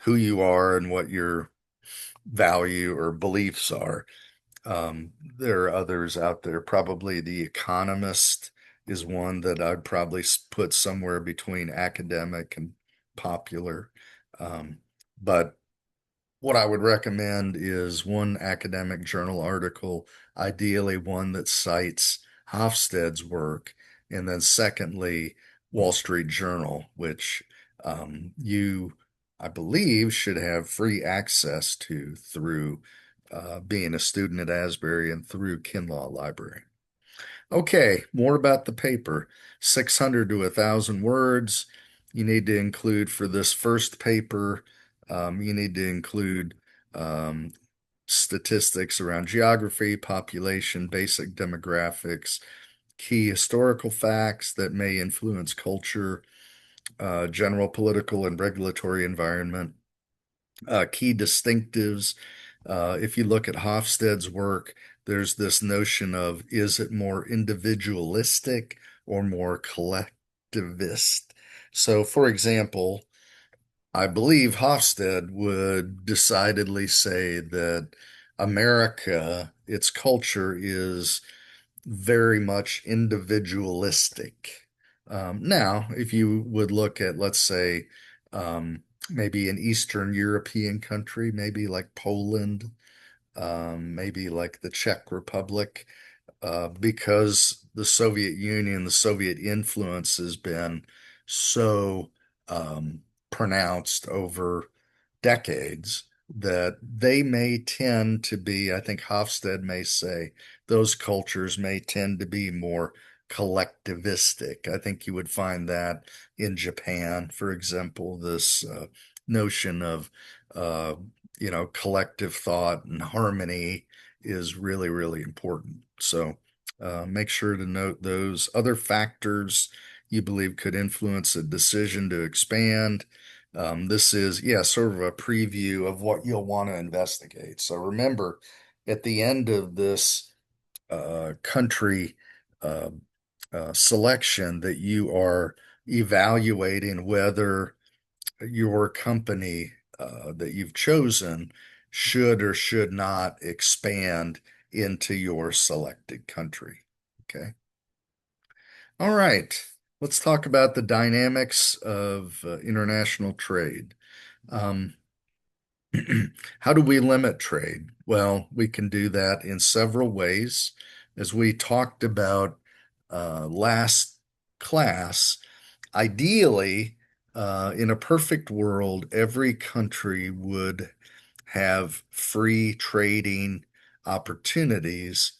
who you are and what your value or beliefs are, there are others out there. Probably The Economist is one that I'd probably put somewhere between academic and popular. Um, but what I would recommend is one academic journal article, ideally one that cites Hofstede's work, and then secondly, Wall Street Journal, which I believe, should have free access to through being a student at Asbury and through Kinlaw Library. Okay, more about the paper. 600 to 1,000 words. You need to include for this first paper, you need to include um, statistics around geography, population, basic demographics, key historical facts that may influence culture, general political and regulatory environment, key distinctives. If you look at Hofstede's work, there's this notion of is it more individualistic or more collectivist? So, for example, I believe Hofstede would decidedly say that America, its culture is very much individualistic. Now, if you would look at, let's say, maybe an Eastern European country, maybe like Poland, maybe like the Czech Republic, because the Soviet Union, the Soviet influence has been so um, pronounced over decades that they may tend to be, I think Hofstede may say, those cultures may tend to be more collectivistic. I think you would find that in Japan, for example, this notion of, uh, collective thought and harmony is really, really important. So make sure to note those other factors you believe could influence a decision to expand. This is, yeah, sort of a preview of what you'll want to investigate. So remember, at the end of this country uh, selection, that you are evaluating whether your company that you've chosen should or should not expand into your selected country. Okay. All right. Let's talk about the dynamics of international trade. Um, how do we limit trade? Well, we can do that in several ways. As we talked about last class, ideally, in a perfect world, every country would have free trading opportunities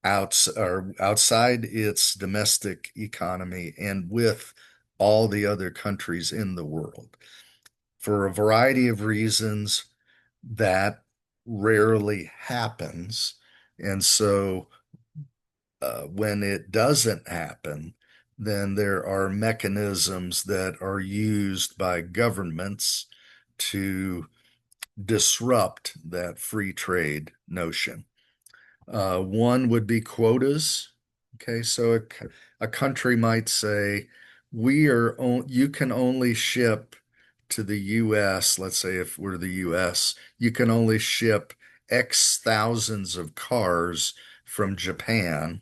outside its domestic economy and with all the other countries in the world. For a variety of reasons, that rarely happens. And so when it doesn't happen, then there are mechanisms that are used by governments to disrupt that free trade notion. One would be quotas. Okay, so a country might say, you can only ship to the US, let's say if we're the US, you can only ship X thousands of cars from Japan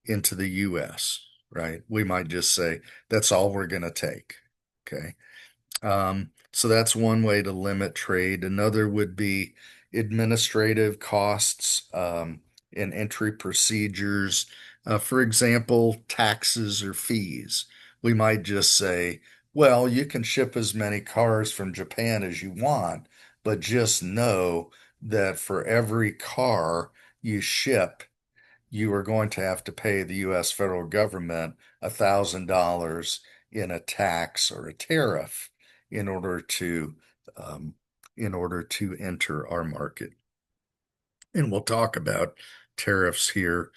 into the US, right? We might just say, that's all we're going to take. Okay. So that's one way to limit trade. Another would be administrative costs and entry procedures. For example, taxes or fees. We might just say, well, you can ship as many cars from Japan as you want, but just know that for every car you ship, you are going to have to pay the U.S. federal government $1,000 in a tax or a tariff in order to um, enter our market. And we'll talk about tariffs here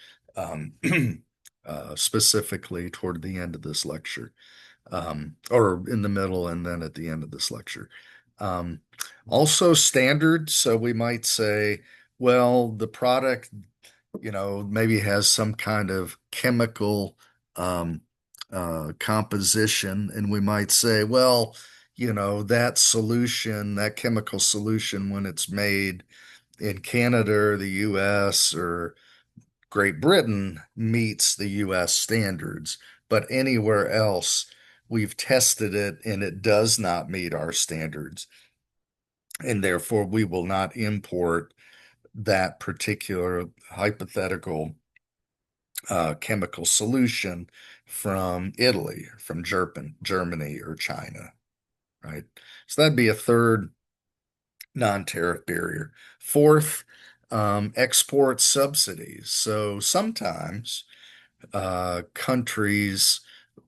specifically toward the end of this lecture, or in the middle and then at the end of this lecture. Um, Also standards. So we might say, well, the product maybe has some kind of chemical um, composition, and we might say, well, that solution, that chemical solution, when it's made in Canada or the US or Great Britain, meets the US standards, but anywhere else, we've tested it and it does not meet our standards, and therefore we will not import that particular hypothetical chemical solution from Italy, from Germany or China, right? So that'd be a third non-tariff barrier. Fourth, export subsidies. So sometimes countries,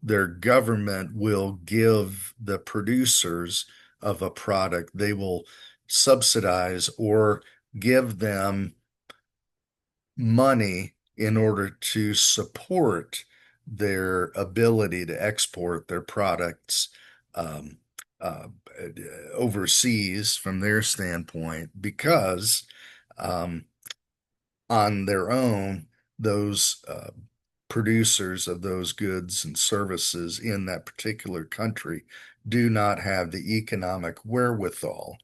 their government will give the producers of a product, they will subsidize or give them money in order to support their ability to export their products um, uh, overseas from their standpoint, because um, on their own, those producers of those goods and services in that particular country do not have the economic wherewithal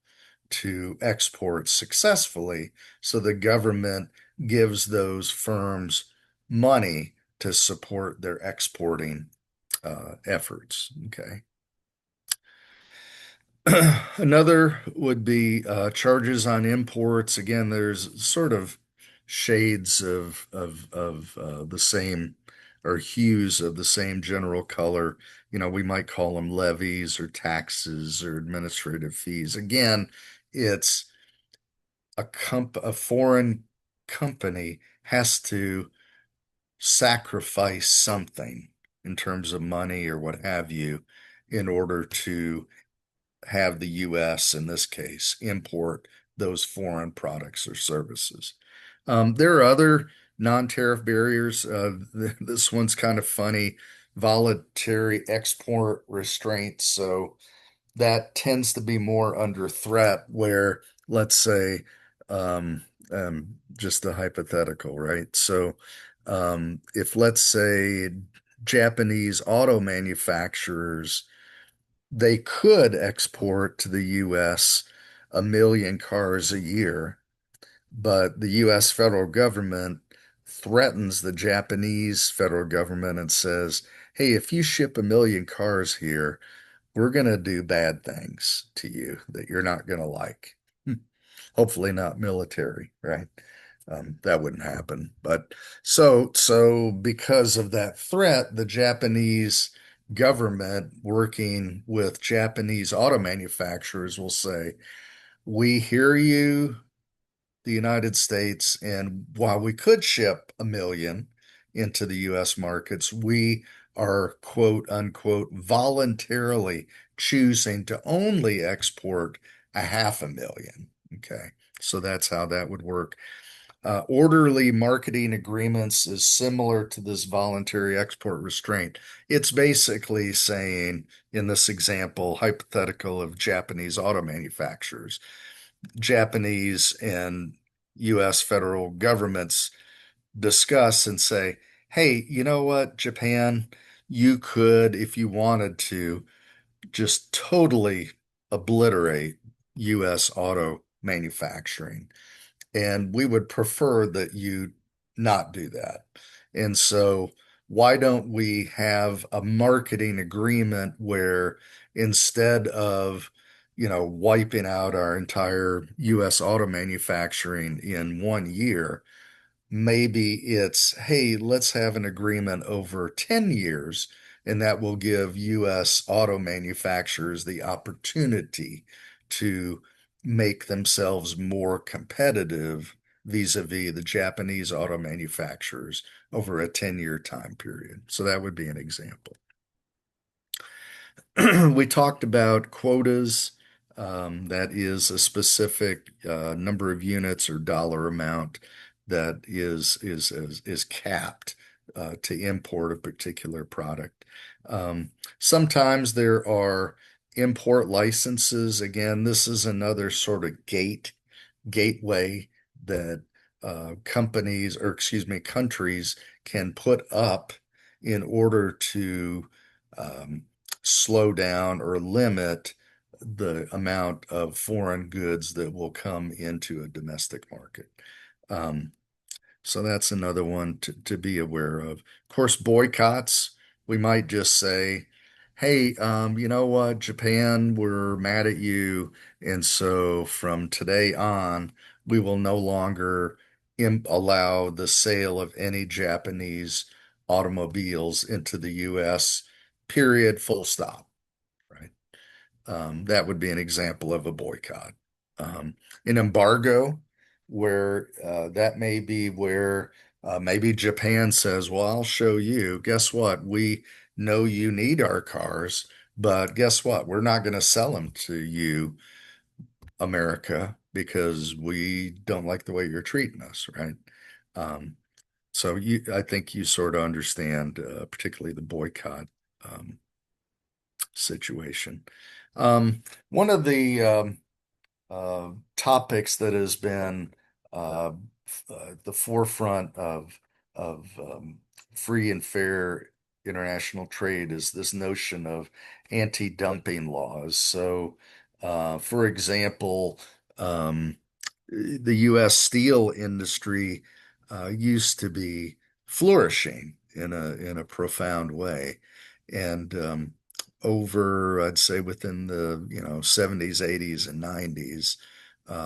to export successfully. So the government gives those firms money to support their exporting efforts. Okay. Another would be charges on imports. Again, there's sort of shades of the same or hues of the same general color. We might call them levies or taxes or administrative fees. Again, it's a foreign company has to sacrifice something in terms of money or what have you in order to have the US, in this case, import those foreign products or services. There are other non-tariff barriers. This one's kind of funny, voluntary export restraints. So that tends to be more under threat where, let's say, um, just a hypothetical, right? So, if let's say Japanese auto manufacturers, they could export to the US 1 million cars a year, but the US federal government threatens the Japanese federal government and says, hey, if you ship 1 million cars here, we're going to do bad things to you that you're not going to like. Hopefully not military, right? That wouldn't happen. But so because of that threat, the Japanese government working with Japanese auto manufacturers will say, we hear you, the United States, and while we could ship 1 million into the US markets, we are quote unquote voluntarily choosing to only export 500,000. Okay. So that's how that would work. Orderly marketing agreements is similar to this voluntary export restraint. It's basically saying, in this example, hypothetical of Japanese auto manufacturers, Japanese and US federal governments discuss and say, hey, you know what, Japan, you could, if you wanted to, just totally obliterate US auto manufacturing. And we would prefer that you not do that. And so, why don't we have a marketing agreement where instead of, wiping out our entire US auto manufacturing in 1 year, maybe it's, hey, let's have an agreement over 10 years, and that will give US auto manufacturers the opportunity to make themselves more competitive vis-a-vis the Japanese auto manufacturers over a 10-year time period. So that would be an example. We talked about quotas. That is a specific number of units or dollar amount that is capped to import a particular product. Sometimes there are import licenses. Again, this is another sort of gateway that companies, or excuse me, countries can put up in order to um, slow down or limit the amount of foreign goods that will come into a domestic market. Um, so that's another one to be aware of. Of course, boycotts, we might just say, hey, you know what, Japan, we're mad at you. And so from today on, we will no longer allow the sale of any Japanese automobiles into the US, period, full stop, right? That would be an example of a boycott. An embargo, where that may be where Maybe Japan says, well, I'll show you. Guess what? We know you need our cars, but guess what? We're not going to sell them to you, America, because we don't like the way you're treating us, right? Um, I think you sort of understand, particularly the boycott um, situation. One of the topics that has been uh, the forefront of free and fair international trade is this notion of anti-dumping laws. So, for example, um, the U.S. steel industry used to be flourishing in a profound way, and over, I'd say, within the 70s, 80s, and 90s,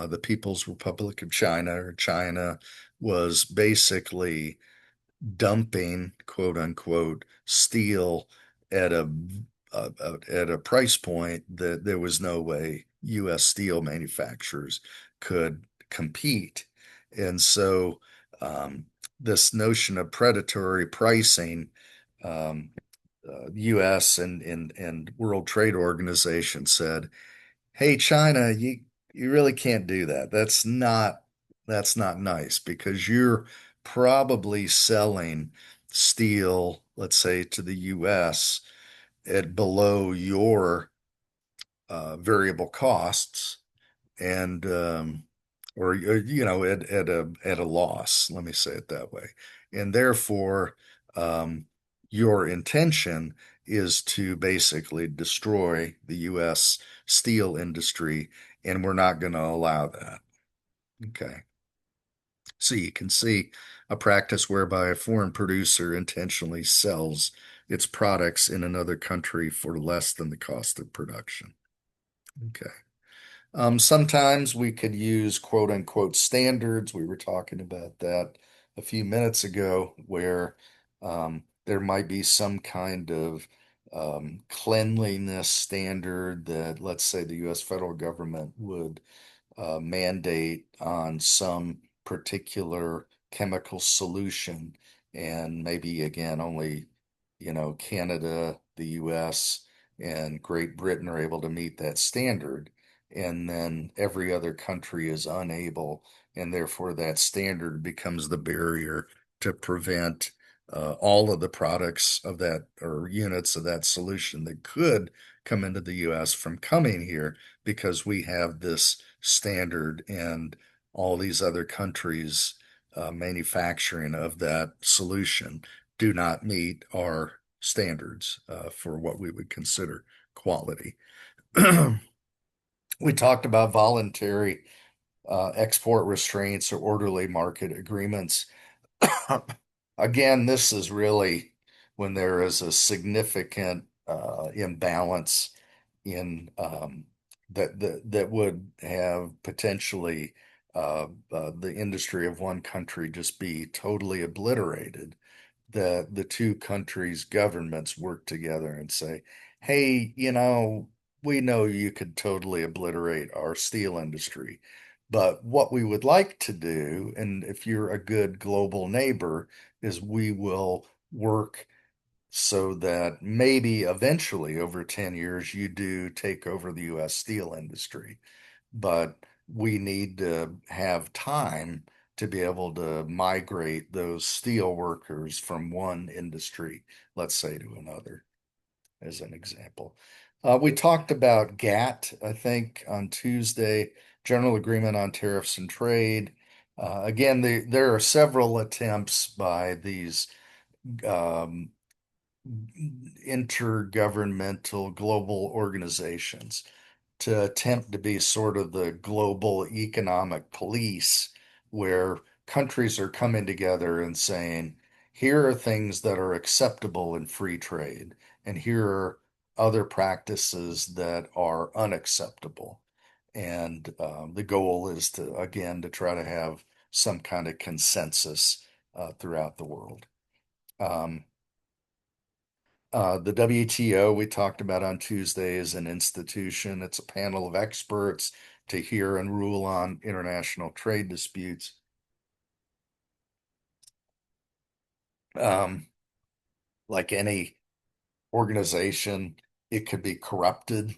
the People's Republic of China, or China, was basically dumping, quote unquote, steel at at a price point that there was no way U.S. steel manufacturers could compete. And so um, this notion of predatory pricing, um, U.S. and World Trade Organization said, "Hey, China, you really can't do that. That's not nice because you're probably selling steel, let's say, to the U.S. at below your variable costs and at a loss, let me say it that way, and therefore um, your intention is to basically destroy the U.S. steel industry, and we're not going to allow that. Okay, so you can see a practice whereby a foreign producer intentionally sells its products in another country for less than the cost of production. Okay. Sometimes we could use quote unquote standards. We were talking about that a few minutes ago, where there might be some kind of cleanliness standard that, let's say, the U.S. federal government would mandate on some particular chemical solution. And maybe again, only, Canada, the US, and Great Britain are able to meet that standard. And then every other country is unable, and therefore that standard becomes the barrier to prevent all of the products of that or units of that solution that could come into the US from coming here because we have this standard and all these other countries manufacturing of that solution do not meet our standards for what we would consider quality. We talked about voluntary export restraints or orderly market agreements. Again, this is really when there is a significant imbalance in that would have potentially the industry of one country just be totally obliterated. The two countries' governments work together and say, "Hey, we know you could totally obliterate our steel industry, but what we would like to do, and if you're a good global neighbor, is we will work so that maybe eventually over 10 years you do take over the US steel industry. But we need to have time to be able to migrate those steel workers from one industry, let's say, to another, as an example." We talked about GATT, I think, on Tuesday, General Agreement on Tariffs and Trade. Again, there are several attempts by these um, intergovernmental global organizations to attempt to be sort of the global economic police, where countries are coming together and saying, here are things that are acceptable in free trade, and here are other practices that are unacceptable. And the goal is to, again, to try to have some kind of consensus throughout the world. Um, the WTO, we talked about on Tuesday, is an institution. It's a panel of experts to hear and rule on international trade disputes. Um, like any organization, it could be corrupted.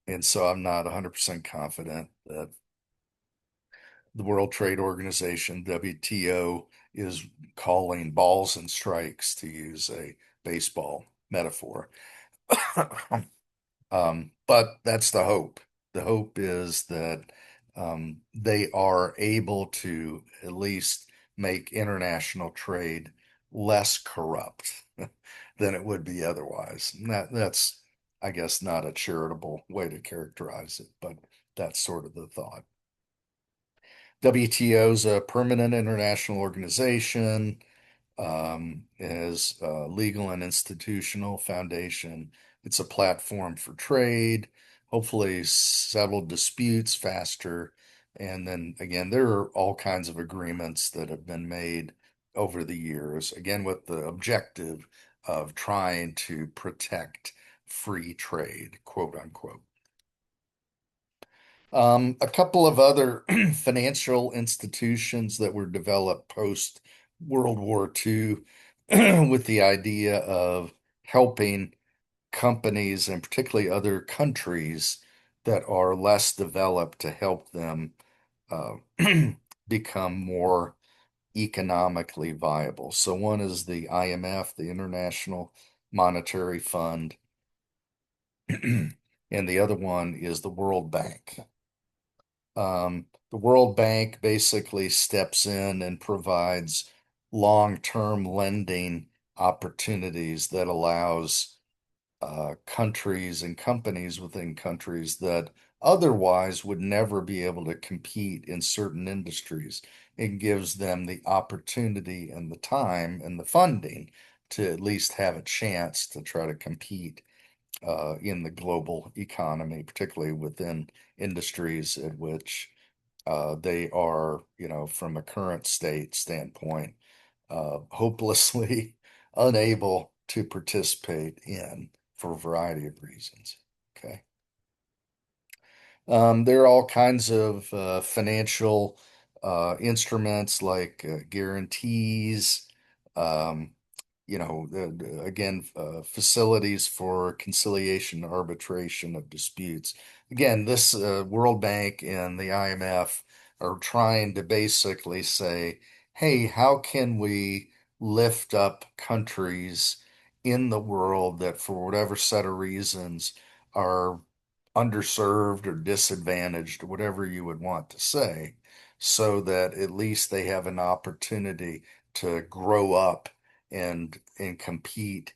And so I'm not 100% confident that the World Trade Organization, WTO, is calling balls and strikes, to use a baseball metaphor. But that's the hope. The hope is that they are able to at least make international trade less corrupt than it would be otherwise. And that's, I guess, not a charitable way to characterize it, but that's sort of the thought. WTO is a permanent international organization, as a legal and institutional foundation. It's a platform for trade, hopefully settle disputes faster. And then again, there are all kinds of agreements that have been made over the years, again, with the objective of trying to protect free trade, quote unquote. A couple of other financial institutions that were developed post World War II with the idea of helping companies and particularly other countries that are less developed to help them uh, become more economically viable. So one is the IMF, the International Monetary Fund, and the other one is the World Bank. The World Bank basically steps in and provides long-term lending opportunities that allows countries and companies within countries that otherwise would never be able to compete in certain industries. It gives them the opportunity and the time and the funding to at least have a chance to try to compete in the global economy, particularly within industries at which they are, from a current state standpoint, hopelessly unable to participate in for a variety of reasons. Okay. There are all kinds of financial instruments like guarantees, um, again, facilities for conciliation and arbitration of disputes. Again, this World Bank and the IMF are trying to basically say, hey, how can we lift up countries in the world that, for whatever set of reasons, are underserved or disadvantaged, or whatever you would want to say, so that at least they have an opportunity to grow up and compete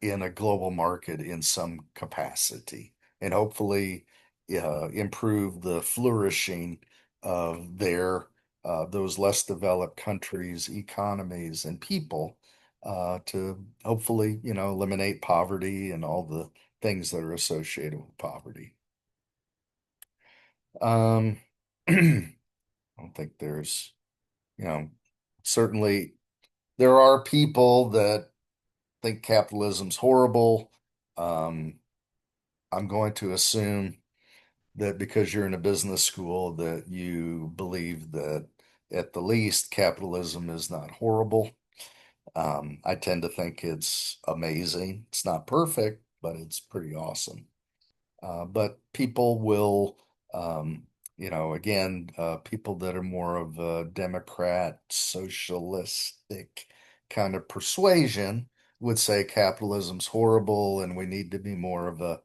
in a global market in some capacity, and hopefully improve the flourishing of their those less developed countries, economies, and people to hopefully, eliminate poverty and all the things that are associated with poverty. Um, I don't think there's, you know, certainly there are people that think capitalism's horrible. Um, I'm going to assume that because you're in a business school that you believe that at the least capitalism is not horrible. I tend to think it's amazing. It's not perfect, but it's pretty awesome. But people will, um, again, people that are more of a Democrat, socialistic kind of persuasion would say capitalism's horrible and we need to be more of a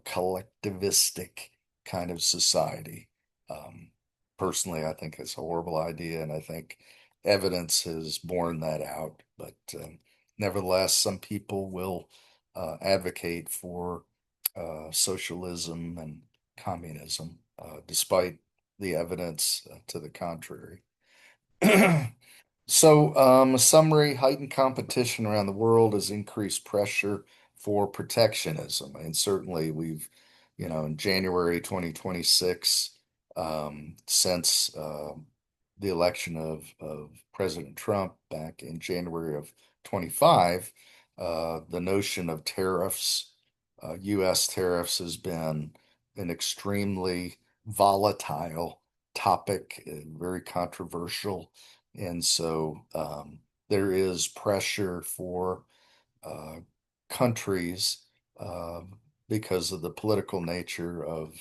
collectivistic kind of society. Um, Personally, I think it's a horrible idea, and I think evidence has borne that out. But nevertheless, some people will advocate for socialism and communism, despite the evidence to the contrary. So, a summary: heightened competition around the world has increased pressure for protectionism. And certainly, in January 2026, since the election of President Trump back in January of 25, the notion of tariffs, U.S. tariffs, has been an extremely volatile topic, very controversial. And so, there is pressure for uh, countries uh, because of the political nature of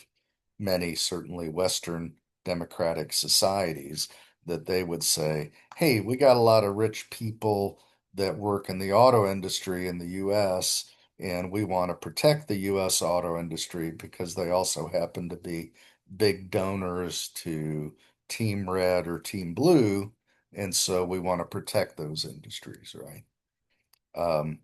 many, certainly Western democratic societies, that they would say, hey, we got a lot of rich people that work in the auto industry in the US, and we want to protect the US auto industry because they also happen to be big donors to Team Red or Team Blue. And so we want to protect those industries, right? Um,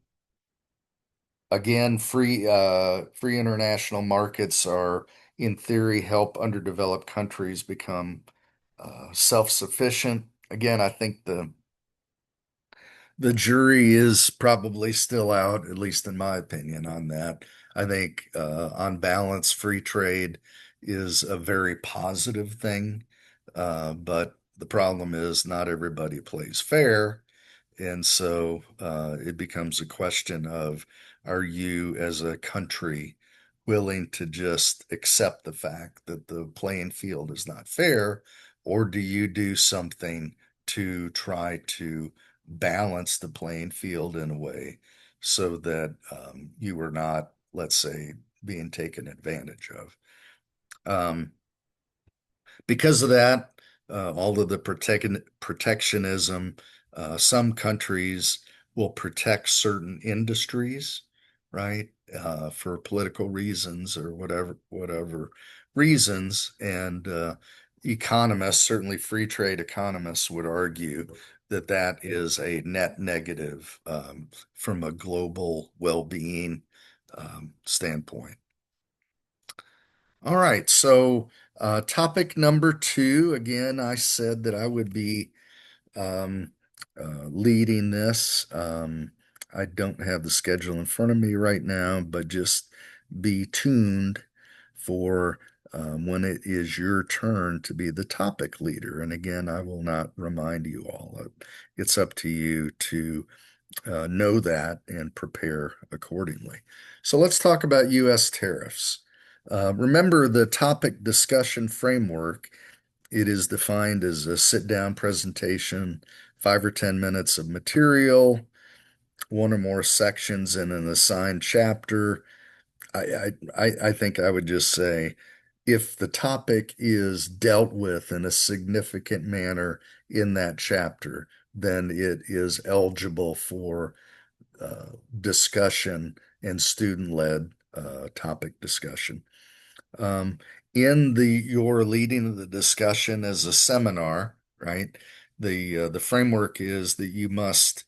Again, free international markets are, in theory, help underdeveloped countries become self-sufficient. Again, I think the jury is probably still out, at least in my opinion, on that. I think, on balance, free trade is a very positive thing, but the problem is not everybody plays fair. And so it becomes a question of, are you as a country willing to just accept the fact that the playing field is not fair, or do you do something to try to balance the playing field in a way so that you are not, let's say, being taken advantage of? Um, because of that, all of the protectionism, some countries will protect certain industries, right, for political reasons or whatever reasons. And economists, certainly free trade economists, would argue that that is a net negative from a global well-being standpoint. All right, so topic number two. Again, I said that I would be um, leading this. I don't have the schedule in front of me right now, but just be tuned for when it is your turn to be the topic leader. And again, I will not remind you all. It's up to you to know that and prepare accordingly. So let's talk about U.S. tariffs. Remember the topic discussion framework. It is defined as a sit-down presentation, 5 or 10 minutes of material, one or more sections in an assigned chapter. I think I would just say if the topic is dealt with in a significant manner in that chapter, then it is eligible for discussion and student-led topic discussion. Um, in your leading of the discussion as a seminar, right? The framework is that you must,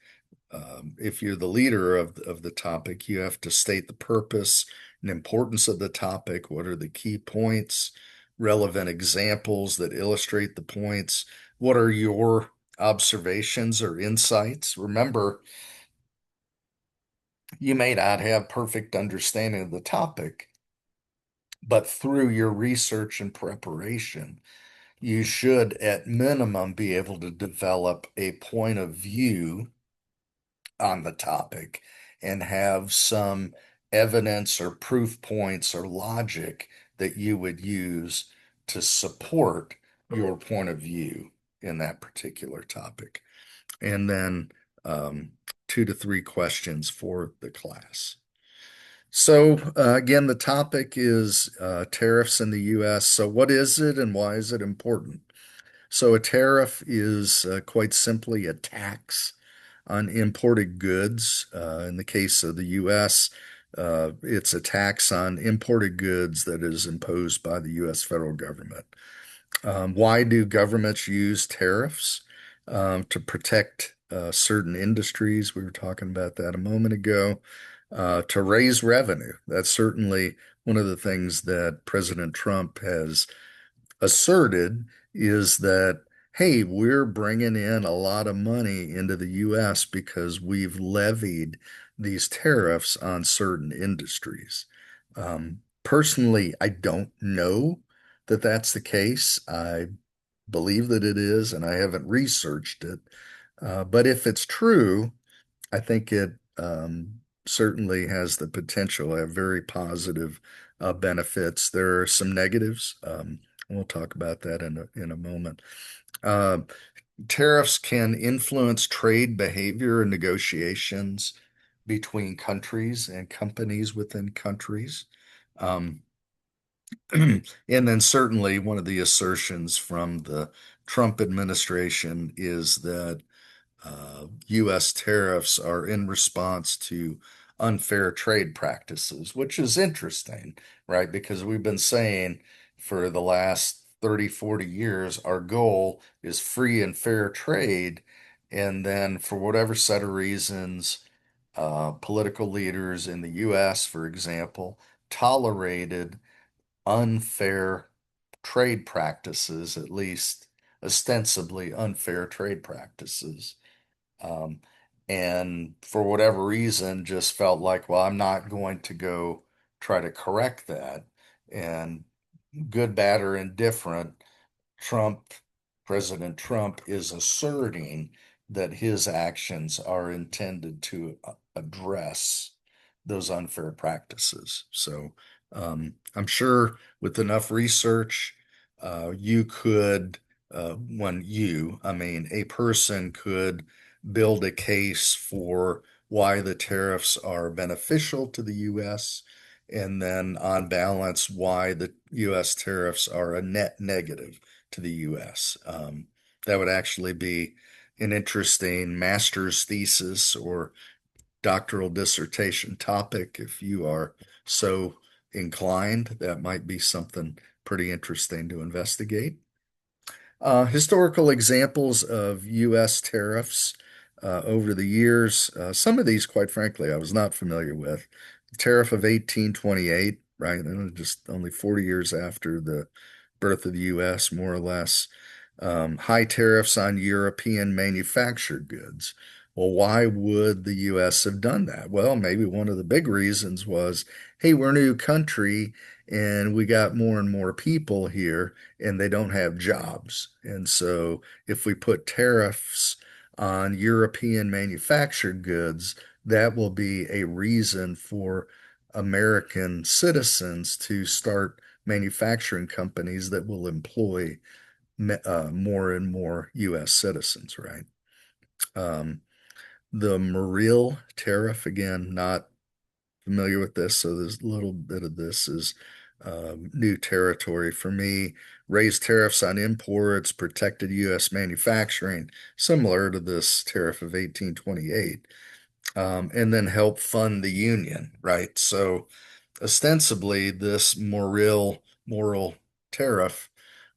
if you're the leader of the topic, you have to state the purpose and importance of the topic. What are the key points? Relevant examples that illustrate the points. What are your observations or insights? Remember, you may not have perfect understanding of the topic, but through your research and preparation, you should at minimum be able to develop a point of view on the topic and have some evidence or proof points or logic that you would use to support your point of view in that particular topic. And then 2 to 3 questions for the class. So, again, the topic is tariffs in the US. So, what is it and why is it important? So, a tariff is quite simply a tax on imported goods. In the case of the US, it's a tax on imported goods that is imposed by the US federal government. Why do governments use tariffs? To protect certain industries. We were talking about that a moment ago. To raise revenue. That's certainly one of the things that President Trump has asserted is that, hey, we're bringing in a lot of money into the US because we've levied these tariffs on certain industries. Personally, I don't know that that's the case. I believe that it is, and I haven't researched it. But if it's true, I think it certainly has the potential to have very positive benefits. There are some negatives. We'll talk about that in a moment. Uh, Tariffs can influence trade behavior and negotiations between countries and companies within countries. Um, and then certainly one of the assertions from the Trump administration is that U.S. tariffs are in response to unfair trade practices, which is interesting, right? Because we've been saying for the last 30, 40 years, our goal is free and fair trade. And then, for whatever set of reasons, political leaders in the U.S., for example, tolerated unfair trade practices, at least ostensibly unfair trade practices. Um, and for whatever reason, just felt like, well, I'm not going to go try to correct that. And good, bad, or indifferent, Trump, President Trump is asserting that his actions are intended to address those unfair practices. So I'm sure with enough research, you could, I mean, a person could build a case for why the tariffs are beneficial to the U.S. and then on balance, why the U.S. tariffs are a net negative to the U.S. That would actually be an interesting master's thesis or doctoral dissertation topic if you are so inclined. That might be something pretty interesting to investigate. Historical examples of U.S. tariffs over the years. Some of these, quite frankly, I was not familiar with. The Tariff of 1828, right? And just only 40 years after the birth of the U.S., more or less. High tariffs on European manufactured goods. Well, why would the U.S. have done that? Well, maybe one of the big reasons was, hey, we're a new country and we got more and more people here and they don't have jobs. And so if we put tariffs on European manufactured goods, that will be a reason for American citizens to start manufacturing companies that will employ more and more U.S. citizens, right? Um, the Maril tariff, again, not familiar with this, so there's a little bit of this is new territory for me. Raised tariffs on imports, protected U.S. manufacturing, similar to this tariff of 1828, and then help fund the union, right? So ostensibly, this moral tariff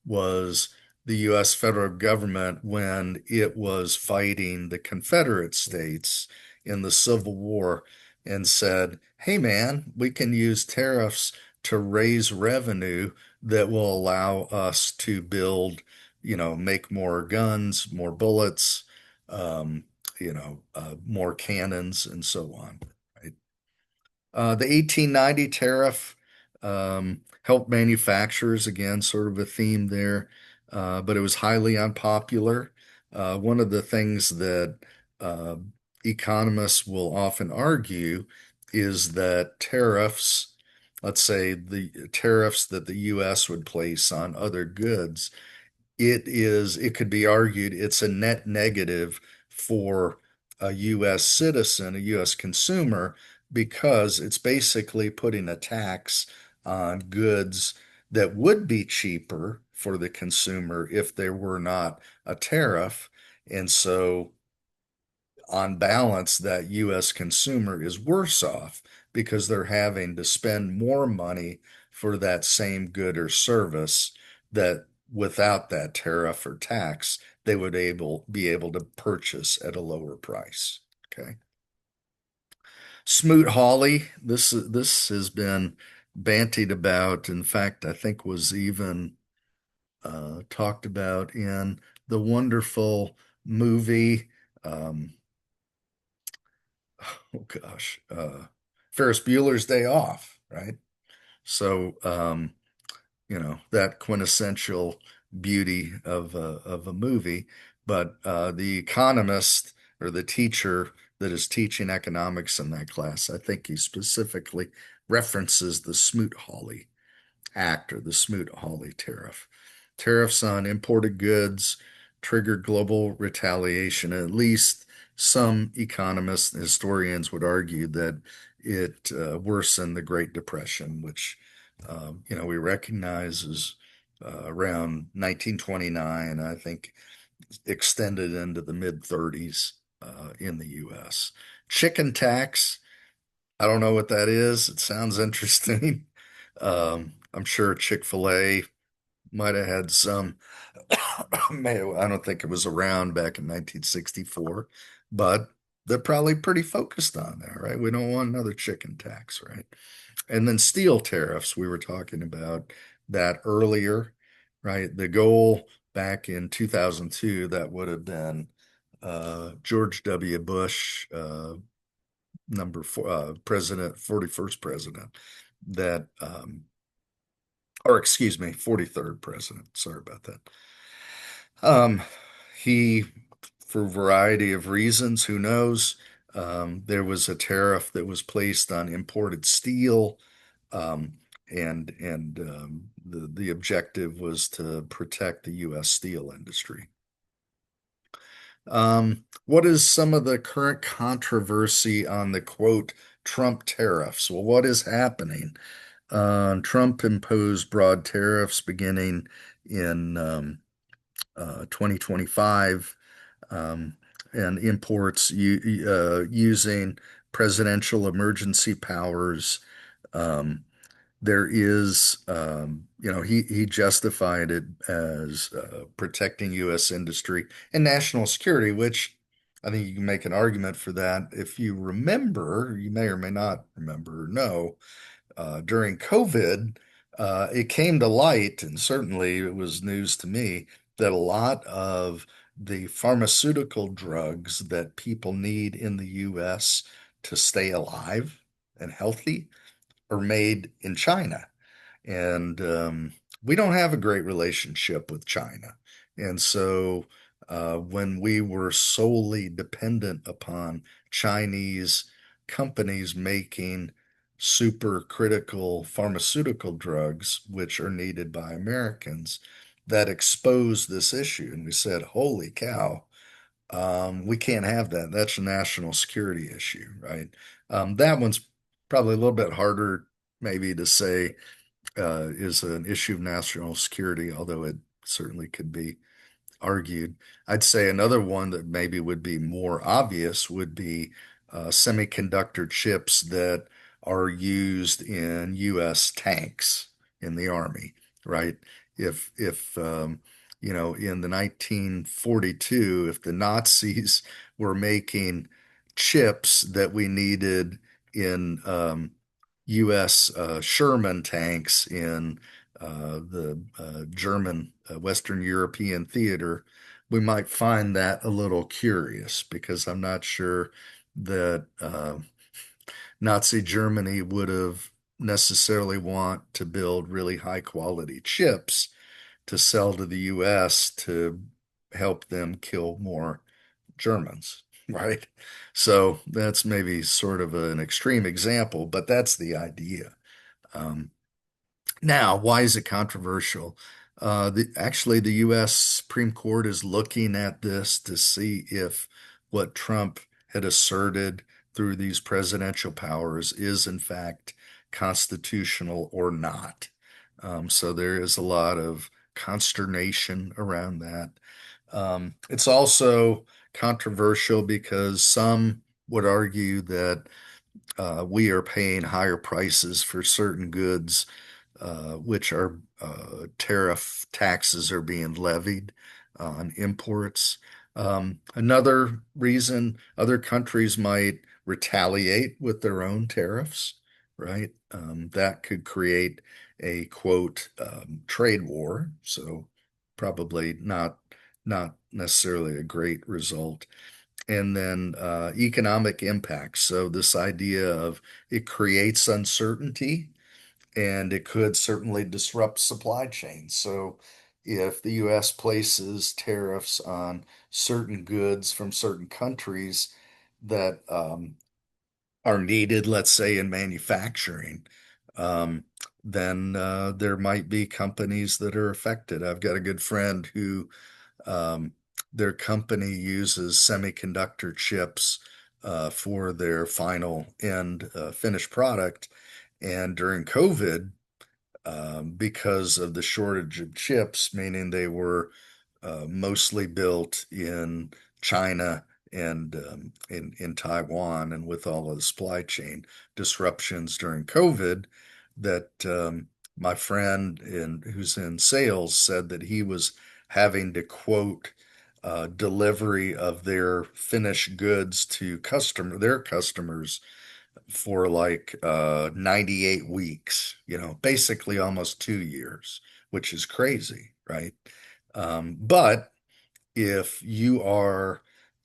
was the U.S. federal government when it was fighting the Confederate States in the Civil War and said, hey, man, we can use tariffs to raise revenue that will allow us to build, make more guns, more bullets, um, more cannons, and so on. Right? The 1890 tariff helped manufacturers, again, sort of a theme there, but it was highly unpopular. One of the things that uh, economists will often argue is that tariffs, let's say the tariffs that the U.S. would place on other goods, it could be argued it's a net negative for a U.S. citizen, a U.S. consumer, because it's basically putting a tax on goods that would be cheaper for the consumer if there were not a tariff. And so on balance, that U.S. consumer is worse off because they're having to spend more money for that same good or service that without that tariff or tax, they would be able to purchase at a lower price. Okay. Smoot-Hawley, this has been bantied about. In fact, I think was even talked about in the wonderful movie. Oh gosh, Ferris Bueller's Day Off, right? So, that quintessential beauty of a movie. But the economist or the teacher that is teaching economics in that class, I think he specifically references the Smoot-Hawley Act or the Smoot-Hawley tariff. Tariffs on imported goods triggered global retaliation. At least some economists and historians would argue that it worsened the Great Depression, which we recognize as around 1929, I think extended into the mid 30s in the US. Chicken tax, I don't know what that is. It sounds interesting. I'm sure Chick-fil-A might have had some. I don't think it was around back in 1964, but they're probably pretty focused on that, right? We don't want another chicken tax, right? And then steel tariffs, we were talking about that earlier, right? The goal back in 2002, that would have been George W. Bush, number four, president, 41st president, that, or excuse me, 43rd president. Sorry about that. Um, he, for a variety of reasons, who knows, there was a tariff that was placed on imported steel, um, and the objective was to protect the U.S. steel industry. What is some of the current controversy on the quote Trump tariffs? Well, what is happening? Trump imposed broad tariffs beginning in 2025, um, and imports using presidential emergency powers. Um, there is, he justified it as protecting U.S. industry and national security, which I think you can make an argument for that. If you remember, you may or may not remember or know, during COVID, it came to light, and certainly it was news to me, that a lot of the pharmaceutical drugs that people need in the US to stay alive and healthy are made in China. And we don't have a great relationship with China. And so when we were solely dependent upon Chinese companies making super critical pharmaceutical drugs, which are needed by Americans, that exposed this issue. And we said, holy cow, we can't have that. That's a national security issue, right? That one's probably a little bit harder, maybe, to say is an issue of national security, although it certainly could be argued. I'd say another one that maybe would be more obvious would be semiconductor chips that are used in U.S. tanks in the Army, right? If in the 1942, if the Nazis were making chips that we needed in U.S. Sherman tanks in the German Western European theater, we might find that a little curious because I'm not sure that Nazi Germany would have necessarily want to build really high quality chips to sell to the US to help them kill more Germans, right? So that's maybe sort of an extreme example, but that's the idea. Um, Now, why is it controversial? Actually, the U.S. Supreme Court is looking at this to see if what Trump had asserted through these presidential powers is, in fact, constitutional or not. So there is a lot of consternation around that. It's also controversial because some would argue that we are paying higher prices for certain goods, which are tariff taxes are being levied on imports. Another reason other countries might retaliate with their own tariffs, right? That could create a quote trade war. So probably not necessarily a great result. And then economic impacts. So this idea of it creates uncertainty and it could certainly disrupt supply chains. So if the US places tariffs on certain goods from certain countries that are needed, let's say in manufacturing, um, then there might be companies that are affected. I've got a good friend who their company uses semiconductor chips for their final end finished product. And during COVID, because of the shortage of chips, meaning they were mostly built in China and in Taiwan, and with all of the supply chain disruptions during COVID, that my friend who's in sales said that he was having to quote delivery of their finished goods to their customers for like 98 weeks, basically almost 2 years, which is crazy, right? But if you are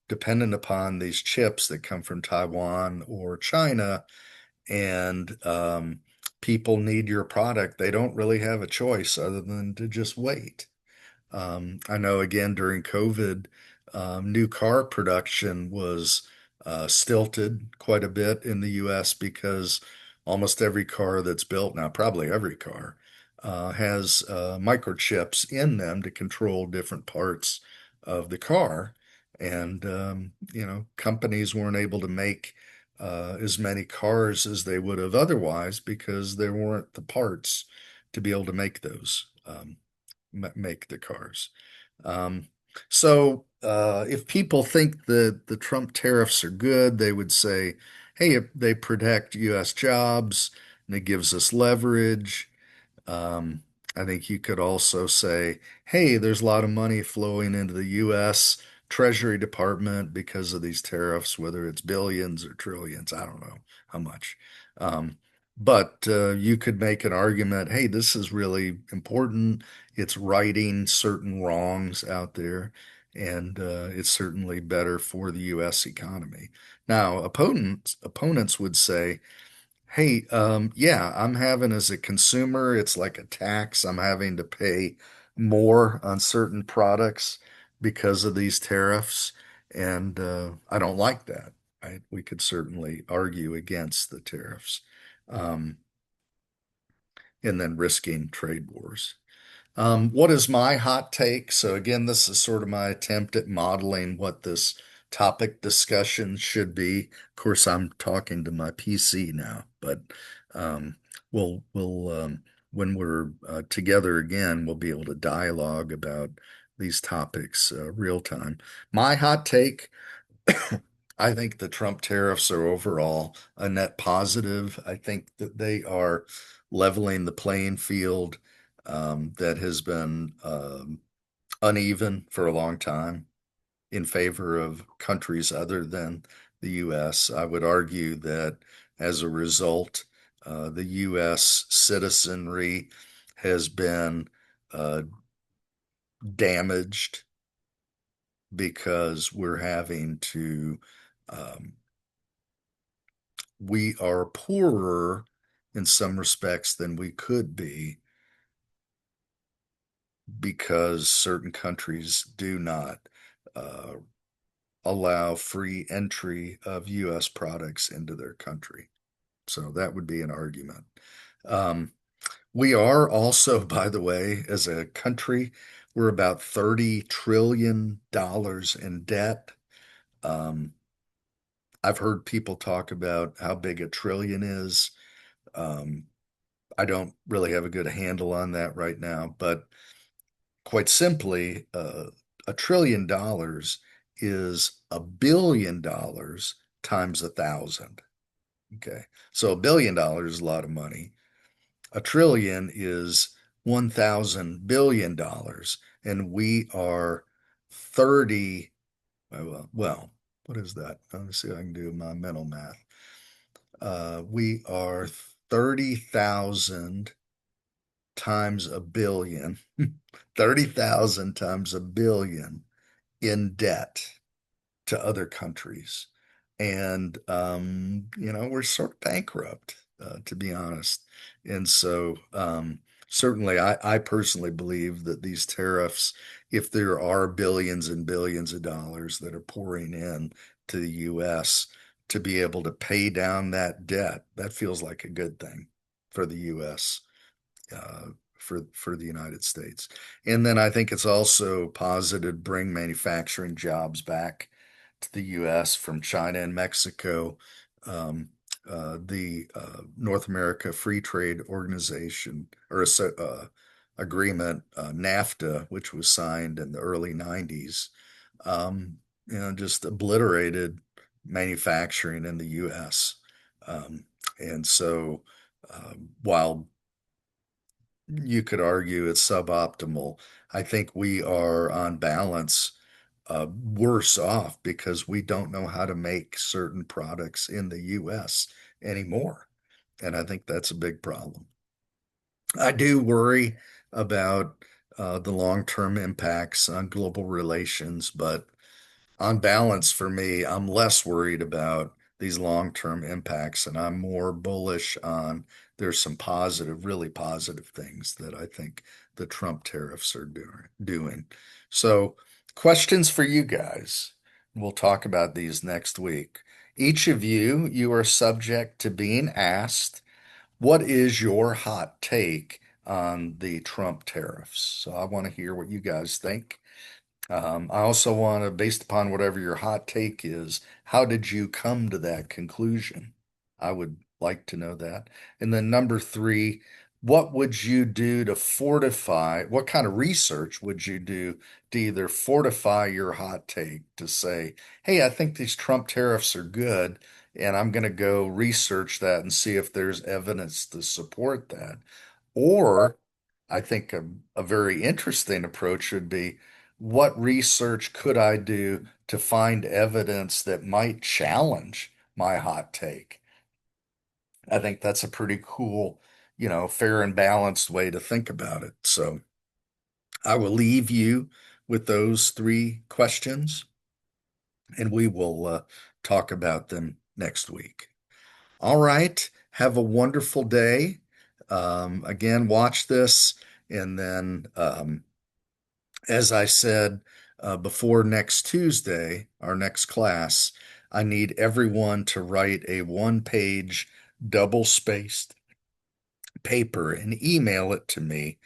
dependent upon these chips that come from Taiwan or China, and people need your product, they don't really have a choice other than to just wait. I know again during COVID, new car production was stilted quite a bit in the US because almost every car that's built now, probably every car, has microchips in them to control different parts of the car. And, companies weren't able to make as many cars as they would have otherwise because there weren't the parts to be able to make those. Make the cars. Um, so if people think that the Trump tariffs are good, they would say, hey, if they protect U.S. jobs and it gives us leverage. Um, I think you could also say, hey, there's a lot of money flowing into the U.S. Treasury Department because of these tariffs, whether it's billions or trillions, I don't know how much. Um, but you could make an argument, hey, this is really important. It's righting certain wrongs out there, and it's certainly better for the U.S. economy. Now, opponents would say, hey, yeah, I'm having as a consumer, it's like a tax. I'm having to pay more on certain products because of these tariffs, and I don't like that. Right? We could certainly argue against the tariffs, um, and then risking trade wars. What is my hot take? So again, this is sort of my attempt at modeling what this topic discussion should be. Of course, I'm talking to my PC now, but um, we'll when we're together again, we'll be able to dialogue about these topics real time. My hot take, I think the Trump tariffs are overall a net positive. I think that they are leveling the playing field that has been uneven for a long time in favor of countries other than the U.S. I would argue that as a result, the U.S. citizenry has been uh, damaged because um, we are poorer in some respects than we could be because certain countries do not uh, allow free entry of U.S. products into their country. So that would be an argument. Um, we are also, by the way, as a country, we're about $30 trillion in debt. Um, I've heard people talk about how big a trillion is. Um, I don't really have a good handle on that right now, but quite simply, $1 trillion is $1 billion times 1,000. Okay. So $1 billion is a lot of money. A trillion is 1,000 billion dollars. And we are 30, well, what is that? Let me see if I can do my mental math. We are 30,000 times a billion, 30,000 times a billion in debt to other countries. And, we're sort of bankrupt, to be honest. And so, certainly, I personally believe that these tariffs, if there are billions and billions of dollars that are pouring in to the U.S. to be able to pay down that debt, that feels like a good thing for the U.S. for the United States. And then I think it's also positive to bring manufacturing jobs back to the U.S. from China and Mexico. Um, the North America Free Trade Organization or agreement, NAFTA, which was signed in the early 90s, just obliterated manufacturing in the U.S. And so, while you could argue it's suboptimal, I think we are on balance worse off because we don't know how to make certain products in the US anymore. And I think that's a big problem. I do worry about the long-term impacts on global relations, but on balance, for me, I'm less worried about these long-term impacts, and I'm more bullish on there's some positive, really positive things that I think the Trump tariffs are doing. So, questions for you guys. We'll talk about these next week. Each of you, you are subject to being asked, what is your hot take on the Trump tariffs? So I want to hear what you guys think. I also want to, based upon whatever your hot take is, how did you come to that conclusion? I would like to know that. And then number three, what would you do to fortify, what kind of research would you do to either fortify your hot take to say, hey, I think these Trump tariffs are good, and I'm going to go research that and see if there's evidence to support that. Or I think a very interesting approach would be, what research could I do to find evidence that might challenge my hot take? I think that's a pretty cool, fair and balanced way to think about it. So I will leave you with those three questions, and we will talk about them next week. All right. Have a wonderful day. Again, watch this, and then as I said, before next Tuesday, our next class, I need everyone to write a one-page double-spaced paper and email it to me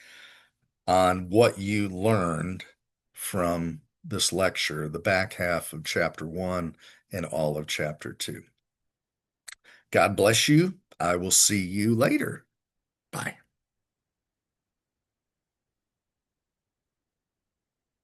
on what you learned from this lecture, the back half of chapter one and all of chapter two. God bless you. I will see you later. Bye.